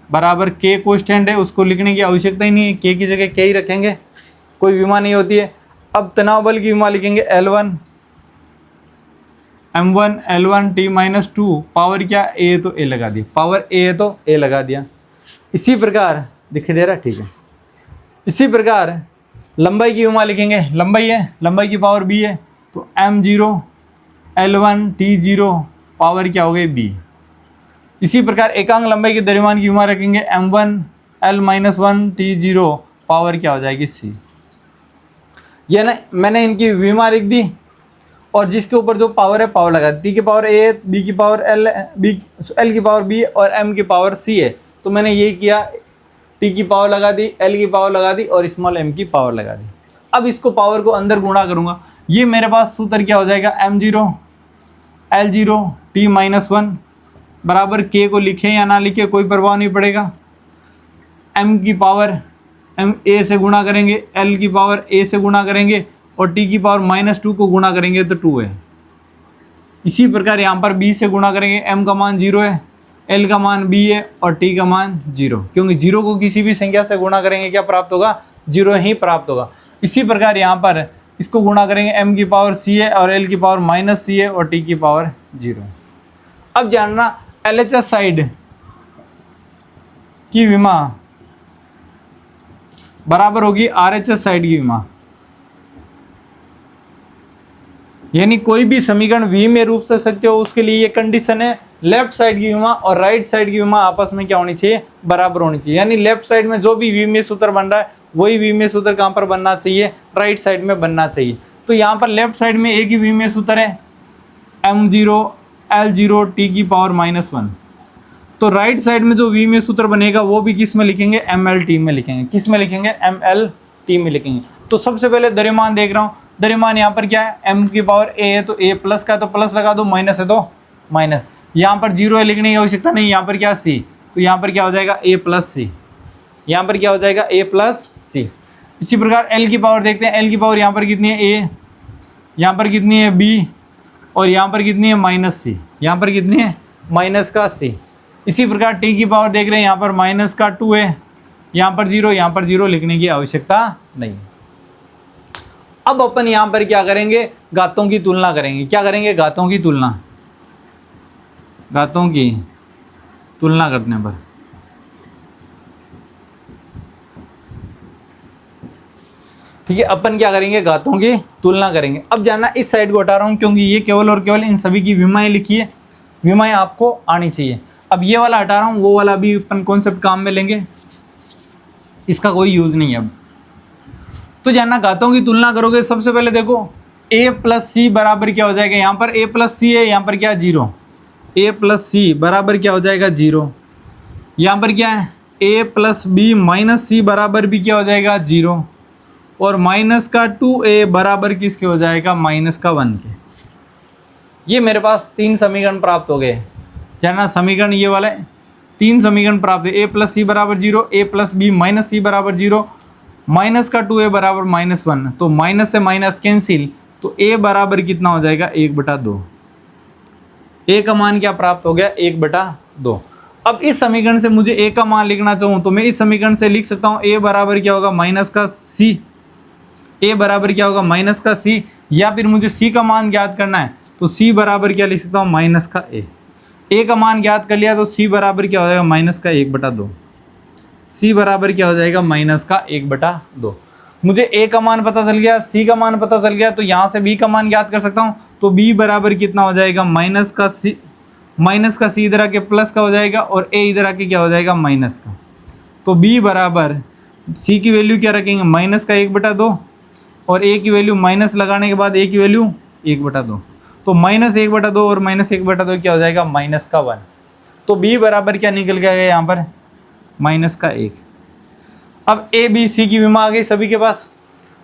S1: बराबर के कोष्टेंट है, उसको लिखने की आवश्यकता ही नहीं है, के की जगह के ही रखेंगे, कोई विमा नहीं होती है। अब तनाव बल की विमा लिखेंगे L1 m1 L1 t-2, power क्या ए तो ए लगा दिया, पावर ए है तो ए लगा दिया। इसी प्रकार दिखाई दे रहा, ठीक है। इसी प्रकार लंबाई की विमा लिखेंगे, लंबाई है, लंबाई की पावर बी है, तो m0 L1 t0 पावर क्या हो गई, बी। इसी प्रकार एकांक लंबाई के द्रव्यमान की विमा रखेंगे m1 L-1 t0 पावर क्या हो जाएगी, सी। ये ना मैंने इनकी विमा लिख दी और जिसके ऊपर जो पावर है पावर लगा दी, टी की पावर ए, बी की पावर एल, एल की पावर बी और एम की पावर सी है। तो मैंने ये किया, टी की पावर लगा दी, एल की पावर लगा दी और स्मॉल एम की पावर लगा दी। अब इसको पावर को अंदर गुणा करूंगा, ये मेरे पास सूत्र क्या हो जाएगा, m0 L0 t-1 बराबर के को लिखें या ना लिखे कोई प्रभाव नहीं पड़ेगा, m की पावर m a से गुणा करेंगे, l की पावर a से गुणा करेंगे और t की पावर -2 को गुणा करेंगे तो 2 है। इसी प्रकार यहाँ पर b से गुणा करेंगे, m का मान 0 है, l का मान b है और t का मान 0, क्योंकि 0 को किसी भी संख्या से गुणा करेंगे क्या प्राप्त होगा, 0 ही प्राप्त होगा। इसी प्रकार यहाँ पर इसको गुणा करेंगे, m की पावर c है और l की पावर -c है और t की पावर 0। अब जानना LHS साइड की विमा बराबर होगी RHS साइड की विमा, यानी कोई भी समीकरण विमीय रूप से सत्य हो उसके लिए ये कंडीशन है, लेफ्ट साइड की विमा और राइट साइड की विमा आपस में क्या होनी चाहिए, बराबर होनी चाहिए। यानी लेफ्ट साइड में जो भी विमीय सूत्र बन रहा है वही विमीय सूत्र कहाँ पर बनना चाहिए, राइट साइड में बनना चाहिए। तो यहाँ पर लेफ्ट साइड में एक ही विमीय सूत्र है m0 L0 t-1, तो राइट साइड में जो विमीय सूत्र बनेगा वो भी किस में लिखेंगे, MLT में लिखेंगे। किस में लिखेंगे, MLT में लिखेंगे। तो सबसे पहले द्रव्यमान देख रहा हूँ, द्रव्यमान यहाँ पर क्या है, m की पावर a है तो a प्लस का तो प्लस लगा दो, माइनस है तो माइनस। यहाँ पर 0 है लिखने की आवश्यकता नहीं, यहाँ पर क्या c, तो यहाँ पर क्या हो जाएगा a+c, यहाँ पर क्या हो जाएगा a+c। इसी प्रकार l की पावर देखते हैं, l की पावर यहाँ पर कितनी है a, यहाँ पर कितनी है b और यहाँ पर कितनी है -c, यहाँ पर कितनी है -c। इसी प्रकार t की पावर देख रहे हैं, यहाँ पर -2 है, यहाँ पर 0, यहाँ पर 0 लिखने की आवश्यकता नहीं। अब अपन यहाँ पर क्या करेंगे, घातों की तुलना करेंगे। क्या करेंगे, घातों की तुलना, घातों की तुलना करने पर ठीक है, अपन क्या करेंगे, घातों की तुलना करेंगे। अब जानना इस साइड को हटा रहा हूँ क्योंकि ये केवल और केवल इन सभी की विमाएं लिखी है, विमाएं आपको आनी चाहिए। अब ये वाला हटा रहा हूँ, वो वाला भी अपन कॉन्सेप्ट काम में लेंगे। इसका कोई यूज़ नहीं है। अब तो जानना घातों की तुलना करोगे, सबसे पहले देखो a प्लस सी बराबर क्या हो जाएगा, यहाँ पर a प्लस सी है, यहाँ पर क्या जीरो, a प्लस सी बराबर क्या हो जाएगा जीरो, यहाँ पर क्या है a plus B minus C बराबर भी क्या हो जाएगा जीरो, और माइनस का 2a बराबर किसके हो जाएगा माइनस का 1 के। ये मेरे पास 3 समीकरण प्राप्त हो गए। जानना समीकरण ये वाला है, 3 समीकरण प्राप्त है, a प्लस सी बराबर zero, a plus B minus C बराबर जीरो, माइनस का 2a बराबर माइनस 1, तो माइनस से माइनस कैंसिल, तो a बराबर कितना हो जाएगा 1/2। a का मान क्या प्राप्त हो गया 1/2। अब इस समीकरण से मुझे a का मान लिखना चाहूँ तो मैं इस समीकरण से लिख सकता हूँ a बराबर क्या होगा माइनस का c, a बराबर क्या होगा माइनस का c, या फिर मुझे c का मान ज्ञात करना है तो c बराबर क्या लिख सकता हूँ माइनस का a का मान ज्ञात कर लिया तो c बराबर क्या हो जाएगा माइनस का 1/2, c बराबर क्या हो जाएगा माइनस का 1/2। मुझे a का मान पता चल गया, c का मान पता चल गया, तो यहाँ से b का मान ज्ञात कर सकता हूँ, तो b बराबर कितना हो जाएगा माइनस का c इधर आके प्लस का हो जाएगा और a इधर आके क्या हो जाएगा माइनस का। तो b बराबर c की वैल्यू क्या रखेंगे माइनस का 1/2 और a की वैल्यू माइनस लगाने के बाद a की वैल्यू 1/2, तो माइनस 1/2 और माइनस 1/2 क्या हो जाएगा माइनस का 1। तो b बराबर क्या निकल गया यहाँ पर माइनस का 1। अब a b c की विमा आ गई सभी के पास,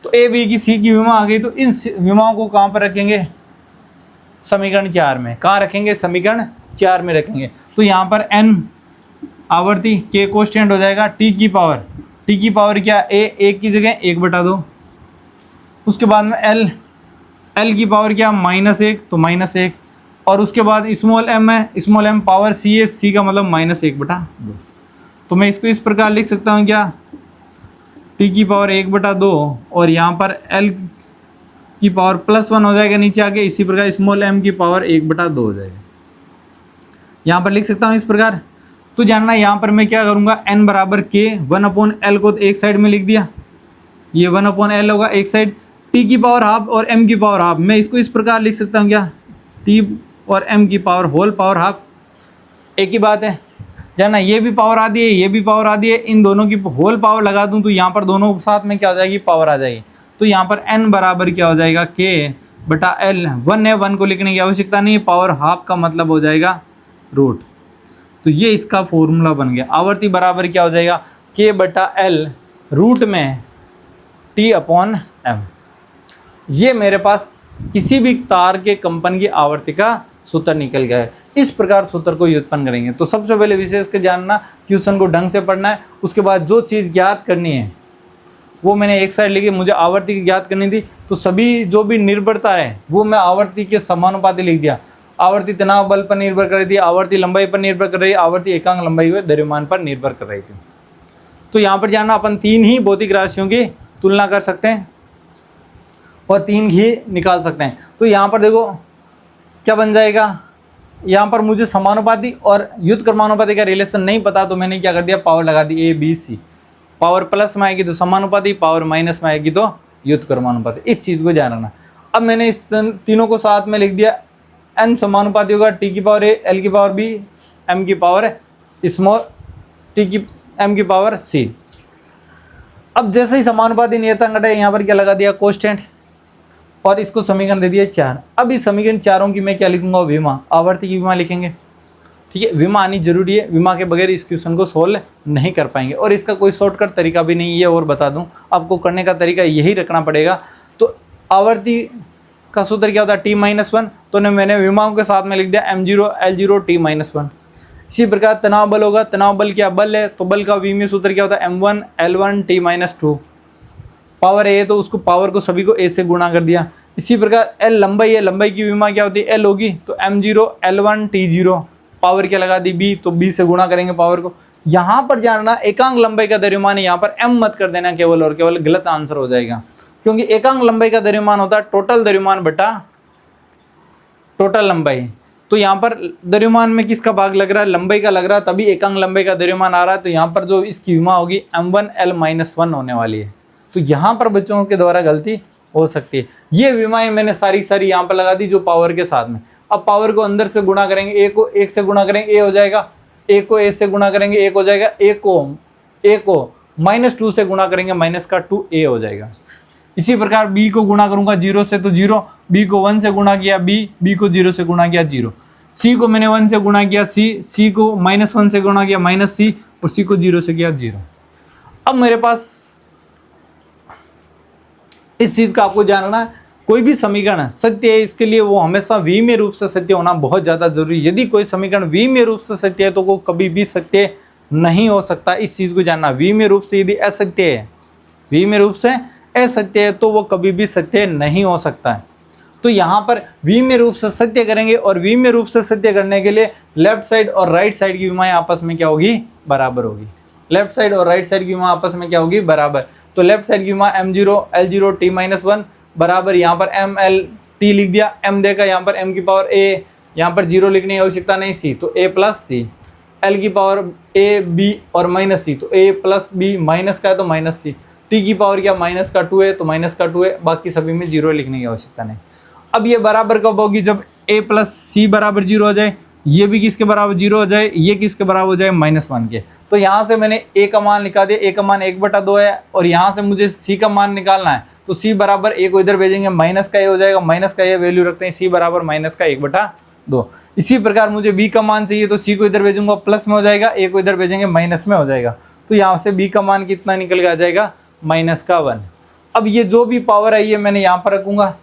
S1: तो a b की c की विमा आ गई, तो इन विमाओं को कहाँ पर रखेंगे समीकरण 4 में। कहाँ रखेंगे समीकरण 4 में रखेंगे। तो यहाँ पर n आवर्ती k कोस्टेंट हो जाएगा, t की पावर क्या a की जगह 1/2, उसके बाद में l की पावर क्या -1 तो -1, और उसके बाद स्मॉल m है, स्मॉल m पावर c है, c का मतलब -1/2। तो मैं इसको इस प्रकार लिख सकता हूँ क्या t की पावर 1/2 और यहाँ पर l की पावर +1 हो जाएगा नीचे आके, इसी प्रकार स्मॉल m की पावर 1/2 हो जाएगा। यहाँ पर लिख सकता हूँ इस प्रकार। तो जानना यहाँ पर मैं क्या करूँगा n बराबर k 1/l को तो एक साइड में लिख दिया, ये 1/l होगा एक साइड, t की पावर हाफ और m की पावर हाफ, मैं इसको इस प्रकार लिख सकता हूँ क्या t और m की पावर होल पावर हाफ। एक ही बात है जानना, ये भी पावर आती है, ये भी पावर आती है, इन दोनों की होल पावर लगा दूं तो यहाँ पर दोनों साथ में क्या हो जाएगी पावर आ जाएगी। तो यहाँ पर n बराबर क्या हो जाएगा k/l, 1 है 1 को लिखने की आवश्यकता नहीं है, पावर हाफ का मतलब हो जाएगा रूट। तो ये इसका फॉर्मूला बन गया। आवर्ती बराबर क्या हो जाएगा k/l रूट में t/m। ये मेरे पास किसी भी तार के कंपन की आवर्ती का सूत्र निकल गया है। इस प्रकार सूत्र को व्युत्पन्न करेंगे। तो सबसे पहले विशेष के जानना, क्वेश्चन को ढंग से पढ़ना है, उसके बाद जो चीज़ ज्ञात करनी है वो मैंने एक साइड लिखी, मुझे आवर्ती की ज्ञात करनी थी तो सभी जो भी निर्भरता है वो मैं आवर्ती के समानुपाती लिख दिया। आवर्ती तनाव बल पर निर्भर कर रही थी, आवर्ती लंबाई पर निर्भर कर रही है, आवर्ती एकांक लंबाई व द्रव्यमान पर निर्भर कर रही थी। तो यहाँ पर जानना अपन 3 ही भौतिक राशियों की तुलना कर सकते हैं और 3 ही निकाल सकते हैं। तो यहाँ पर देखो क्या बन जाएगा, यहाँ पर मुझे समानुपाती और व्युत्क्रमानुपाती का रिलेशन नहीं पता, तो मैंने क्या कर दिया पावर लगा दी A B C. Power plus में आएगी तो समानुपाती, पावर माइनस में आएगी तो व्युत्क्रमानुपाती। इस चीज़ को ध्यान रखना। अब मैंने इस तीनों को साथ में लिख दिया, n समानुपाती होगा t की पावर a, l की पावर b, m की पावर स्मॉल m की पावर c। अब जैसे ही समानुपाती नियतांक है यहाँ पर क्या लगा दिया कोस्टेंट, और इसको समीकरण दे दिया 4। अब इस समीकरण चारों की मैं क्या लिखूंगा विमा, आवर्ती की विमा लिखेंगे। ठीक है, विमा आनी जरूरी है, विमा के बगैर इस क्वेश्चन को सोल्व नहीं कर पाएंगे, और इसका कोई शॉर्टकट तरीका भी नहीं है। और बता दूं आपको करने का तरीका यही रखना पड़ेगा। तो आवर्ती का सूत्र क्या होता है t-1, तो मैंने विमाओं के साथ में लिख दिया m0 l0 t-1। इसी प्रकार तनाव बल होगा, तनाव बल क्या बल है तो बल का विमीय सूत्र क्या होता है m1 l1 t-2। पावर ए तो उसको पावर को सभी को ए से गुणा कर दिया। इसी प्रकार एल लंबाई है, लंबाई की विमा क्या होती है एल होगी, तो m0 l1 t0। पावर क्या लगा दी बी, तो बी से गुणा करेंगे पावर को। यहाँ पर जानना एकांक लंबाई का द्रव्यमान है, यहाँ पर m मत कर देना केवल और केवल, गलत आंसर हो जाएगा। क्योंकि एकांक लंबाई का द्रव्यमान होता है टोटल द्रव्यमान बटा टोटल लंबाई। तो यहाँ पर द्रव्यमान में किसका भाग लग रहा है, लंबाई का लग रहा है, तभी एकांक लंबाई का द्रव्यमान आ रहा है। तो यहाँ पर जो इसकी विमा होगी m1 l-1 होने वाली है। तो यहाँ पर बच्चों के द्वारा गलती हो सकती है। ये विमाएं मैंने सारी यहाँ पर लगा दी जो पावर के साथ में। अब पावर को अंदर से गुणा करेंगे, ए को 1 से गुणा करेंगे ए हो जाएगा, ए को ए से गुणा करेंगे 1 हो जाएगा, ए को -2 से गुणा करेंगे माइनस का 2a हो जाएगा। इसी प्रकार b को गुणा करूंगा 0 से तो 0, b को 1 से गुणा किया b को 0 से गुणा किया 0, c को मैंने 1 से गुणा किया c को -1 से गुणा किया -c और c को 0 से किया 0। अब मेरे पास इस चीज का आपको जानना है, कोई भी समीकरण सत्य है इसके लिए वो हमेशा v में रूप से सत्य होना बहुत ज्यादा जरूरी है। यदि कोई समीकरण v में रूप से सत्य है तो वो कभी भी सत्य नहीं हो सकता। इस चीज को जानना, v में रूप से यदि असत्य है, v में रूप से असत्य है तो वो कभी भी सत्य नहीं हो सकता है। तो यहाँ पर v में रूप से सत्य करेंगे और v में रूप से सत्य करने के लिए लेफ्ट साइड और राइट साइड की विमाएं आपस में क्या होगी, बराबर होगी। लेफ्ट साइड और राइट साइड की विमा आपस में क्या होगी, बराबर। तो लेफ्ट साइड की विमा m0 L0 t-1 बराबर, यहाँ पर m L t लिख दिया, m देखा यहाँ पर m की पावर a, यहाँ पर 0 लिखने की आवश्यकता नहीं, c तो a प्लस c, l की पावर a b और माइनस c तो a प्लस b, माइनस का है तो माइनस c, t की पावर क्या माइनस का 2 है तो माइनस का 2 है, बाकी सभी में 0 लिखने की आवश्यकता नहीं। अब ये बराबर कब होगी, जब a प्लस c बराबर 0 हो जाए, ये भी किसके बराबर 0 हो जाए, ये किसके बराबर हो जाए -1 के। तो यहाँ से मैंने a का मान निकाल दिया, a का मान 1/2 है और यहाँ से मुझे c का मान निकालना है तो c बराबर a को इधर भेजेंगे, माइनस का a हो जाएगा, माइनस का a वैल्यू रखते हैं, c बराबर माइनस का 1/2। इसी प्रकार मुझे b का मान चाहिए तो c को इधर भेजूंगा प्लस में हो जाएगा, a को इधर भेजेंगे माइनस में हो जाएगा। तो यहाँ से b का मान कितना निकल के आ जाएगा, -1। अब ये जो भी पावर है ये मैंने यहाँ पर रखूंगा,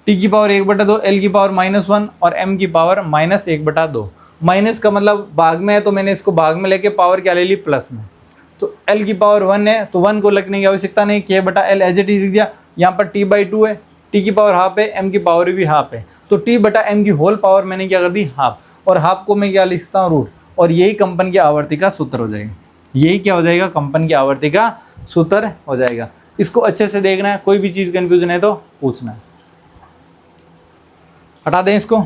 S1: t की पावर 1/2, l की पावर -1 और m की पावर -1/2। माइनस का मतलब भाग में है तो मैंने इसको भाग में लेके पावर क्या ले ली, प्लस में। तो l की पावर 1 है तो 1 को लिखने की आवश्यकता नहीं, k/l एज इट इज लिख दिया। यहाँ पर t/2 है, t की पावर हाफ है, m की पावर भी हाफ है, तो t/m की होल पावर मैंने क्या कर दी, हाफ, और हाफ को मैं क्या लिख सकता हूँ, रूट, और यही कंपन की आवर्ती का सूत्र हो जाएगा। यही क्या हो जाएगा, कंपन की आवर्ती का सूत्र हो जाएगा। इसको अच्छे से देखना है, कोई भी चीज़ कन्फ्यूजन है तो पूछना है। हटा दें इसको।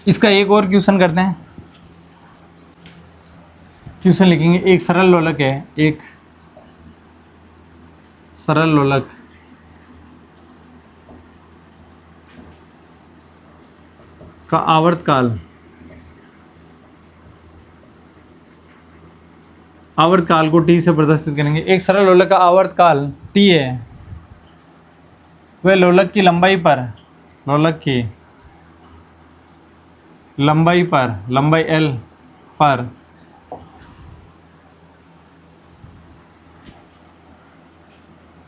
S1: इसका एक और क्वेश्चन करते हैं। क्वेश्चन लिखेंगे, एक सरल लोलक है, एक सरल लोलक का आवर्तकाल को t से प्रदर्शित करेंगे। एक सरल लोलक का आवर्तकाल t है, वह लोलक की लंबाई पर, लंबाई L पर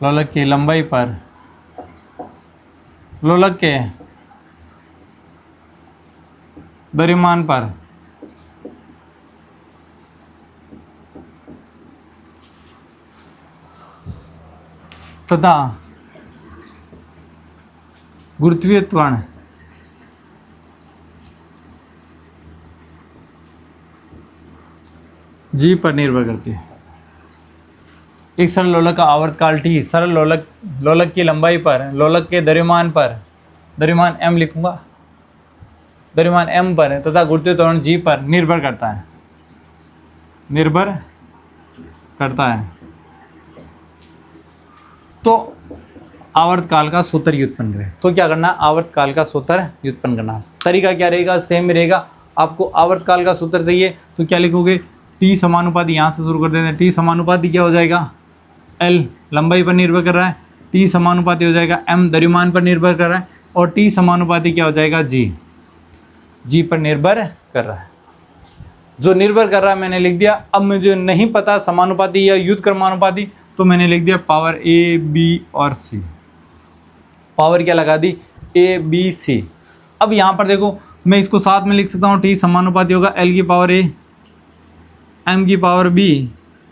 S1: लोलक की लंबाई पर लोलक के द्रव्यमान पर तथा गुरुत्वीय त्वरण जी पर निर्भर करती है। एक सरल लोलक का आवर्तकाल t, सरल लोलक की लंबाई पर, लोलक के द्रव्यमान पर, द्रव्यमान m लिखूंगा, द्रव्यमान m पर है तथा गुरुत्वीय त्वरण g पर निर्भर करता है। तो आवर्तकाल का सूत्र व्युत्पन्न करें। तो क्या करना, आवर्तकाल का सूत्र व्युत्पन्न करना। तरीका क्या रहेगा, सेम रहेगा। आपको आवर्तकाल का सूत्र चाहिए तो क्या लिखोगे, t समानुपाती, यहाँ से शुरू कर देते हैं। t समानुपाती क्या हो जाएगा, l लंबाई पर निर्भर कर रहा है, t समानुपाती हो जाएगा m द्रव्यमान पर निर्भर कर रहा है, और t समानुपाती क्या हो जाएगा, g पर निर्भर कर रहा है। जो निर्भर कर रहा है मैंने लिख दिया। अब मुझे नहीं पता समानुपाती या युद्धक्रमानुपाती, तो मैंने लिख दिया पावर a b और c, पावर क्या लगा दी, a b c। अब यहाँ पर देखो मैं इसको साथ में लिख सकता हूँ, t समानुपाती होगा l की पावर a, m की पावर b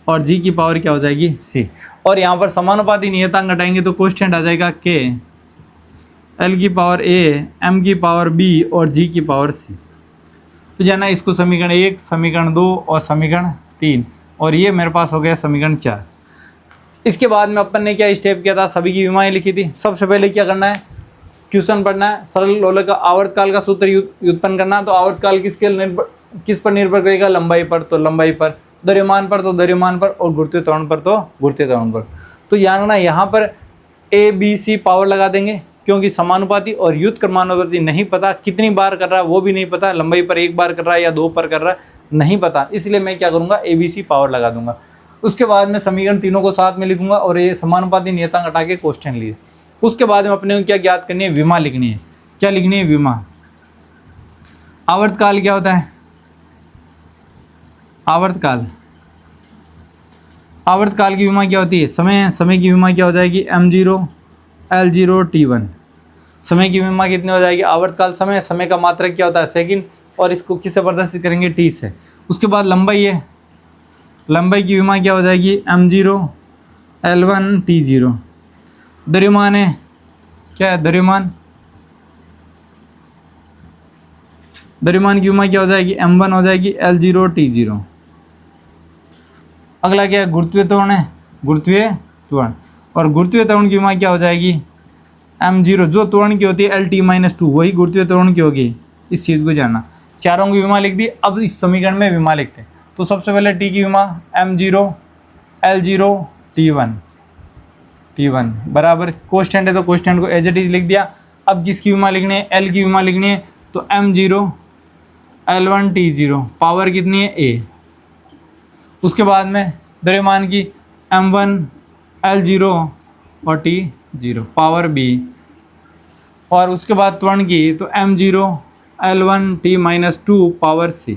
S1: और g की पावर क्या हो जाएगी, c। और यहाँ पर समानुपाती नियतांक घटाएंगे तो कोष्टेंट आ जाएगा k, l की पावर a, m की पावर b और g की पावर c। तो जाना इसको समीकरण 1, समीकरण 2 और समीकरण 3, और ये मेरे पास हो गया समीकरण 4। इसके बाद में अपन ने क्या स्टेप किया था, सभी की विमाएं लिखी थी। सबसे पहले क्या करना है, क्वेश्चन पढ़ना है, सरल लोलक का आवर्तकाल का सूत्र व्युत्पन्न करना। तो आवर्तकाल किस पर निर्भर करेगा, लंबाई पर, तो लंबाई पर। द्रव्यमान पर तो द्रव्यमान पर, और गुरुत्वीय त्वरण पर तो गुरुत्वीय त्वरण पर। तो यहाँ पर ए बी सी पावर लगा देंगे, क्योंकि समानुपाती और युक्त क्रमानुपाती नहीं पता, कितनी बार कर रहा है वो भी नहीं पता, लंबाई पर एक बार कर रहा है या दो पर कर रहा है नहीं पता, इसलिए मैं क्या करूँगा, ए बी सी पावर लगा दूंगा। उसके बाद में समीकरण तीनों को साथ में लिखूंगा और ये समानुपाती नियतांक हटा के क्वेश्चन लिए। उसके बाद में अपने को क्या ज्ञात करनी है, विमा लिखनी है। क्या लिखनी है, विमा। आवर्तकाल क्या होता है, आवर्तकाल, आवर्तकाल की विमा क्या होती है, समय की विमा क्या हो जाएगी, m0 L0 T1। समय की विमा कितनी हो जाएगी, आवर्तकाल समय का मात्रक क्या होता है, सेकंड, और इसको किससे प्रदर्शित करेंगे, t से। उसके बाद लंबाई है, लंबाई की विमा क्या हो जाएगी, m0 L1 T0। द्रव्यमान है, क्या है द्रव्यमान, द्रव्यमान की विमा क्या हो जाएगी, m1 हो जाएगी L0 T0। अगला क्या है, गुरुत्वीय त्वरण है, गुरुत्वीय त्वरण, और गुरुत्वीय त्वरण की विमा क्या हो जाएगी, m0, जो त्वरण की होती है L_T-2 वही गुरुत्वीय त्वरण की होगी, इस चीज़ को जानना। चारों की विमा लिख दी। अब इस समीकरण में विमा लिखते हैं। तो सबसे पहले टी की विमा m0 L0 T1 बराबर, कोष्टेंट है तो कोष्टेंट को एज इट इज लिख दिया। अब किसकी विमा लिखनी है, L की विमा लिखनी है, तो m0 L1 T0, पावर कितनी है a। उसके बाद में द्रव्यमान की m1 L0 और T0, पावर b। और उसके बाद त्वरण की तो m0 L1 T-2, power c।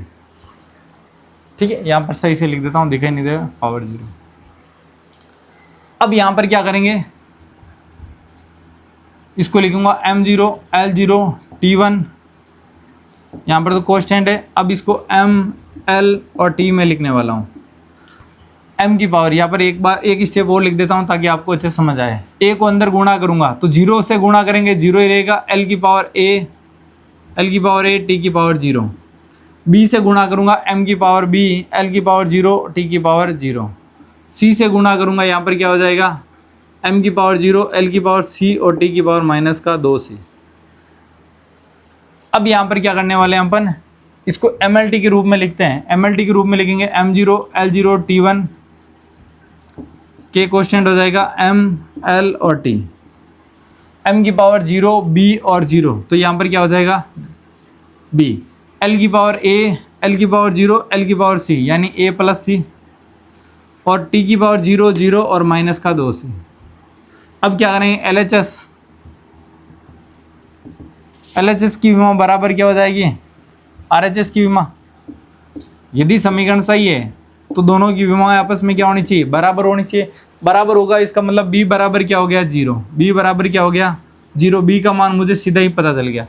S1: ठीक है, यहाँ पर सही से लिख देता हूँ, दिखाई नहीं देगा, पावर 0। अब यहाँ पर क्या करेंगे, इसको लिखूंगा m0 L0 T1, यहाँ पर तो कांस्टेंट है। अब इसको m L और T में लिखने वाला हूँ। m की पावर, यहाँ पर एक स्टेप और लिख देता हूँ ताकि आपको अच्छे समझ आए। a को अंदर गुणा करूंगा तो 0 से गुणा करेंगे 0 ही रहेगा, L की पावर a, T की पावर 0। b से गुणा करूंगा m की पावर b, L की पावर 0, T की पावर 0। c से गुणा करूंगा, यहाँ पर क्या हो जाएगा, m की पावर 0, L की पावर c और T की पावर -2c। अब यहाँ पर क्या करने वाले हैं अपन, इसको MLT के रूप में लिखते हैं। MLT के रूप में लिखेंगे m0 L0 T1 के कोष्टेंट हो जाएगा m L और T, m की पावर 0, b और 0, तो यहाँ पर क्या हो जाएगा b, L की पावर a, L की पावर 0, L की पावर c, यानी a प्लस c, और T की पावर 0 0 और -2c। अब क्या करेंगे, LHS की विमा बराबर क्या हो जाएगी, RHS की विमा। यदि समीकरण सही है तो दोनों की विमा आपस में क्या होनी चाहिए, बराबर होनी चाहिए। बराबर होगा इसका मतलब b बराबर क्या हो गया, 0। b बराबर क्या हो गया, 0। b का मान मुझे सीधा ही पता चल गया।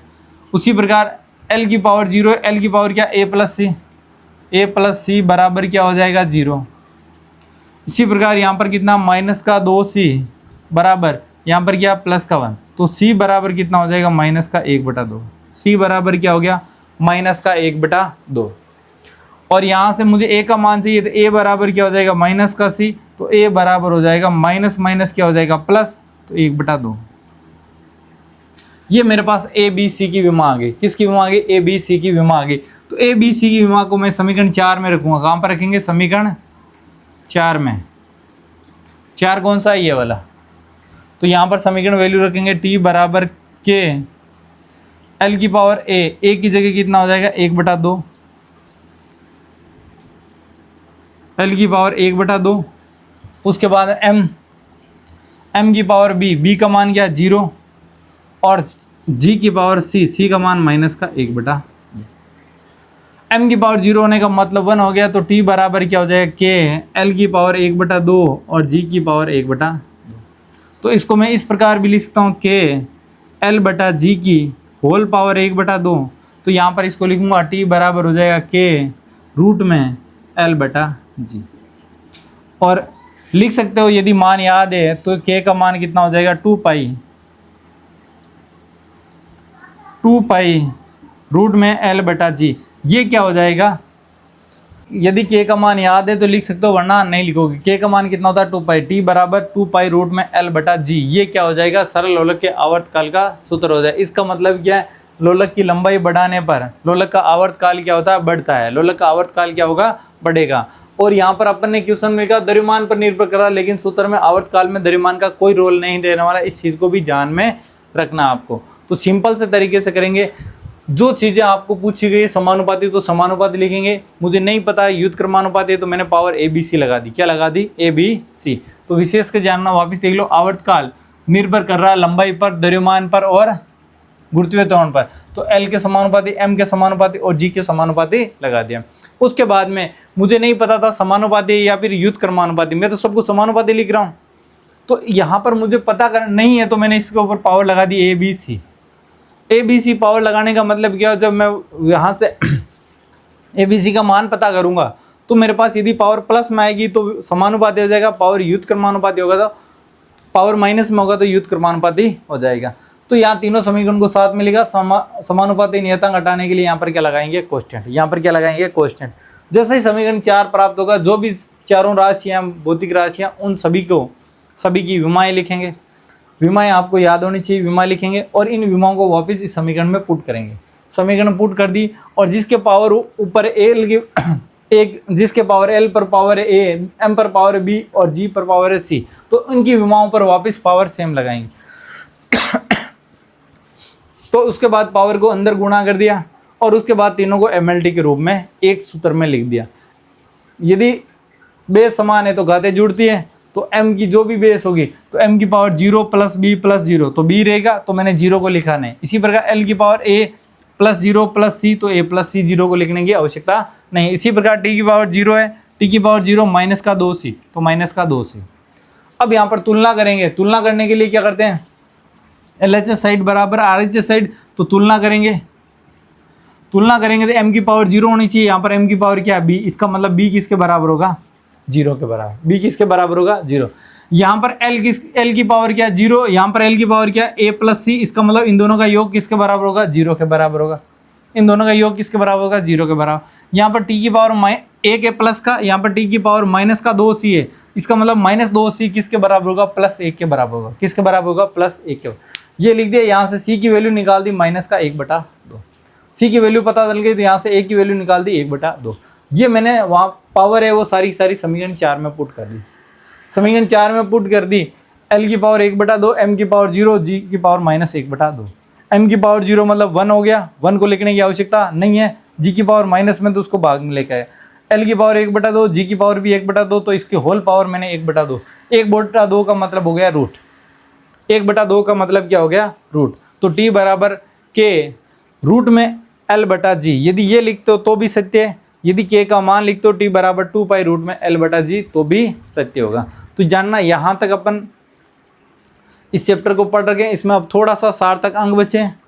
S1: उसी प्रकार L की पावर 0, L की पावर क्या, a प्लस c बराबर क्या हो जाएगा, 0। इसी प्रकार यहाँ पर कितना, -2c बराबर, यहाँ पर क्या, +1, तो c बराबर कितना हो जाएगा, -1/2। c बराबर क्या हो गया, -1/2। और यहाँ से मुझे a का मान चाहिए, तो a बराबर क्या हो जाएगा, -c, तो a बराबर हो जाएगा माइनस क्या हो जाएगा, प्लस, तो 1/2। ये मेरे पास a b c की विमा आ गई। किसकी विमा आ गई, a b c की विमा आ गई। तो a b c की विमा को मैं समीकरण 4 में रखूंगा। कहाँ पर रखेंगे, समीकरण 4 में। 4 कौन सा है, ये वाला। तो यहाँ पर समीकरण वैल्यू रखेंगे t बराबर के, L की पावर a की जगह कितना हो जाएगा, 1/2, L की पावर 1/2। उसके बाद m की पावर b का मान क्या, 0, और g की पावर c का मान -1/2। m की पावर 0 होने का मतलब 1 हो गया, तो t बराबर क्या हो जाएगा, k L की पावर 1/2 और g की पावर 1/2। तो इसको मैं इस प्रकार भी लिख सकता हूँ, k L/g की होल पावर 1/2। तो यहाँ पर इसको लिखूंगा, t बराबर हो जाएगा k रूट में L/g। और लिख सकते हो, यदि मान याद है तो k का मान कितना हो जाएगा, 2 पाई रूट में L/g। ये क्या हो जाएगा, यदि k का मान याद है तो लिख सकते हो, वरना नहीं लिखोगे। k का मान कितना होता है, 2 पाई, t बराबर 2 पाई रूट में L/g। ये क्या हो जाएगा, सरल लोलक के आवर्तकाल का सूत्र हो जाए। इसका मतलब क्या है, लोलक की लंबाई बढ़ाने पर लोलक का आवर्तकाल क्या होता है, बढ़ता है। लोलक का आवर्तकाल क्या होगा, बढ़ेगा। और यहाँ पर अपन ने क्वेश्चन में कहा द्रव्यमान पर निर्भर करा, लेकिन सूत्र में आवर्तकाल में द्रव्यमान का कोई रोल नहीं रहने वाला। इस चीज को भी ध्यान में रखना आपको। तो सिंपल से तरीके से करेंगे, जो चीजें आपको पूछी गई समानुपाती तो समानुपाती लिखेंगे। मुझे नहीं पता युद्ध क्रमानुपाती है तो मैंने पावर ABC लगा दी। क्या लगा दी? ABC। तो विशेष के जानना वापस देख लो, आवर्तकाल निर्भर कर रहा है लंबाई पर, द्रव्यमान पर और गुरुत्वीय त्वरण पर। तो L के समानुपाती, M के समानुपाती और G के समानुपाती लगा दिया। उसके बाद में मुझे नहीं पता था समानुपाती या फिर युद्ध क्रमानुपाती, मैं तो सबको समानुपाती लिख रहा हूँ। तो यहाँ पर मुझे पता कर नहीं है तो मैंने इसके ऊपर पावर लगा दी ABC। ABC पावर लगाने का मतलब क्या, जब मैं यहाँ से ABC का मान पता करूँगा तो मेरे पास यदि पावर प्लस में आएगी तो समानुपाती हो जाएगा, पावर युद्ध क्रमानुपाती होगा तो पावर माइनस में होगा तो युद्ध क्रमानुपाती हो जाएगा। तो यहाँ तीनों समीकरण को साथ में लिखा। समानुपाती नियतांक हटाने के लिए यहाँ पर क्या लगाएंगे? कांस्टेंट। यहाँ पर क्या लगाएंगे? कांस्टेंट। जैसे ही समीकरण 4 प्राप्त होगा, जो भी चारों राशियाँ भौतिक राशियाँ उन सभी की विमाएँ लिखेंगे। विमाएँ आपको याद होनी चाहिए, विमा लिखेंगे और इन विमाओं को वापस इस समीकरण में पुट करेंगे। समीकरण पुट कर दी और जिसके पावर ऊपर जिसके पावर L पर पावर A, M पर पावर B और G पर पावर C, तो उनकी विमाओं पर वापस पावर सेम लगाएंगे। तो उसके बाद पावर को अंदर गुणा कर दिया और उसके बाद तीनों को MLT के रूप में एक सूत्र में लिख दिया। यदि बेस समान है तो घातें जुड़ती है, तो M की जो भी बेस होगी तो M की पावर 0 प्लस B प्लस 0 तो B रहेगा, तो मैंने 0 को लिखा नहीं। इसी प्रकार L की power A plus 0 plus C तो A प्लस C 0 को लिखने की आवश्यकता नहीं। इसी प्रकार T की पावर 0 है, T की पावर 0 माइनस का 2C तो माइनस का 2C। अब यहाँ पर तुलना करेंगे। तुलना करने के लिए क्या करते हैं? LHS साइड बराबर RHS साइड, तो तुलना करेंगे तो M की पावर 0 होनी चाहिए। यहाँ पर M की पावर क्या है? B। इसका मतलब B किसके बराबर होगा? 0 के बराबर। B किसके बराबर होगा? 0। यहाँ पर L की पावर क्या? 0। यहाँ पर L की पावर क्या? A plus C। इसका मतलब इन दोनों का योग किसके बराबर होगा? 0 के बराबर होगा। इन दोनों का योग किसके बराबर होगा? 0 के बराबर। यहाँ पर T की पावर 1 है प्लस का, यहाँ पर T की पावर माइनस का 2C है। इसका मतलब माइनस 2C किसके बराबर होगा? प्लस 1 के बराबर होगा। किसके बराबर होगा? प्लस 1 के। ये लिख दिया। यहाँ से C की वैल्यू निकाल दी माइनस का 1/2। C की वैल्यू पता चल गई तो यहाँ से A की वैल्यू निकाल दी 1/2। ये मैंने वहाँ पावर है वो सारी समीकरण 4 में पुट कर दी। समीकरण 4 में पुट कर दी। L की पावर 1/2, M की पावर 0, G की पावर माइनस 1/2। M की पावर 0 मतलब 1 हो गया, 1 को लिखने की आवश्यकता नहीं है। G की पावर माइनस में तो उसको भाग में लेकर आए। L की पावर 1/2, G की पावर भी 1/2, तो इसकी होल पावर मैंने 1/2। 1/2 का मतलब हो गया रूट। 1/2 का मतलब क्या हो गया? रूट। तो T बराबर के रूट में L/G। यदि ये लिखते हो तो भी सत्य है, यदि K का मान लिखते हो T बराबर 2 रूट में L/G तो भी सत्य होगा। तो जानना, यहाँ तक अपन इस चैप्टर को पढ़ रखे हैं। इसमें अब थोड़ा सा सार्थक अंक बचे हैं,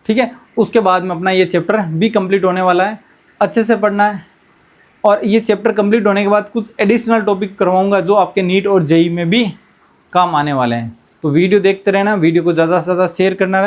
S1: ठीक है। उसके बाद में अपना ये चैप्टर भी कंप्लीट होने वाला है। अच्छे से पढ़ना है और ये चैप्टर कंप्लीट होने के बाद कुछ एडिशनल टॉपिक करवाऊंगा जो आपके नीट और जेई में भी काम आने वाले हैं। तो वीडियो देखते रहना, वीडियो को ज़्यादा से ज़्यादा शेयर करना है।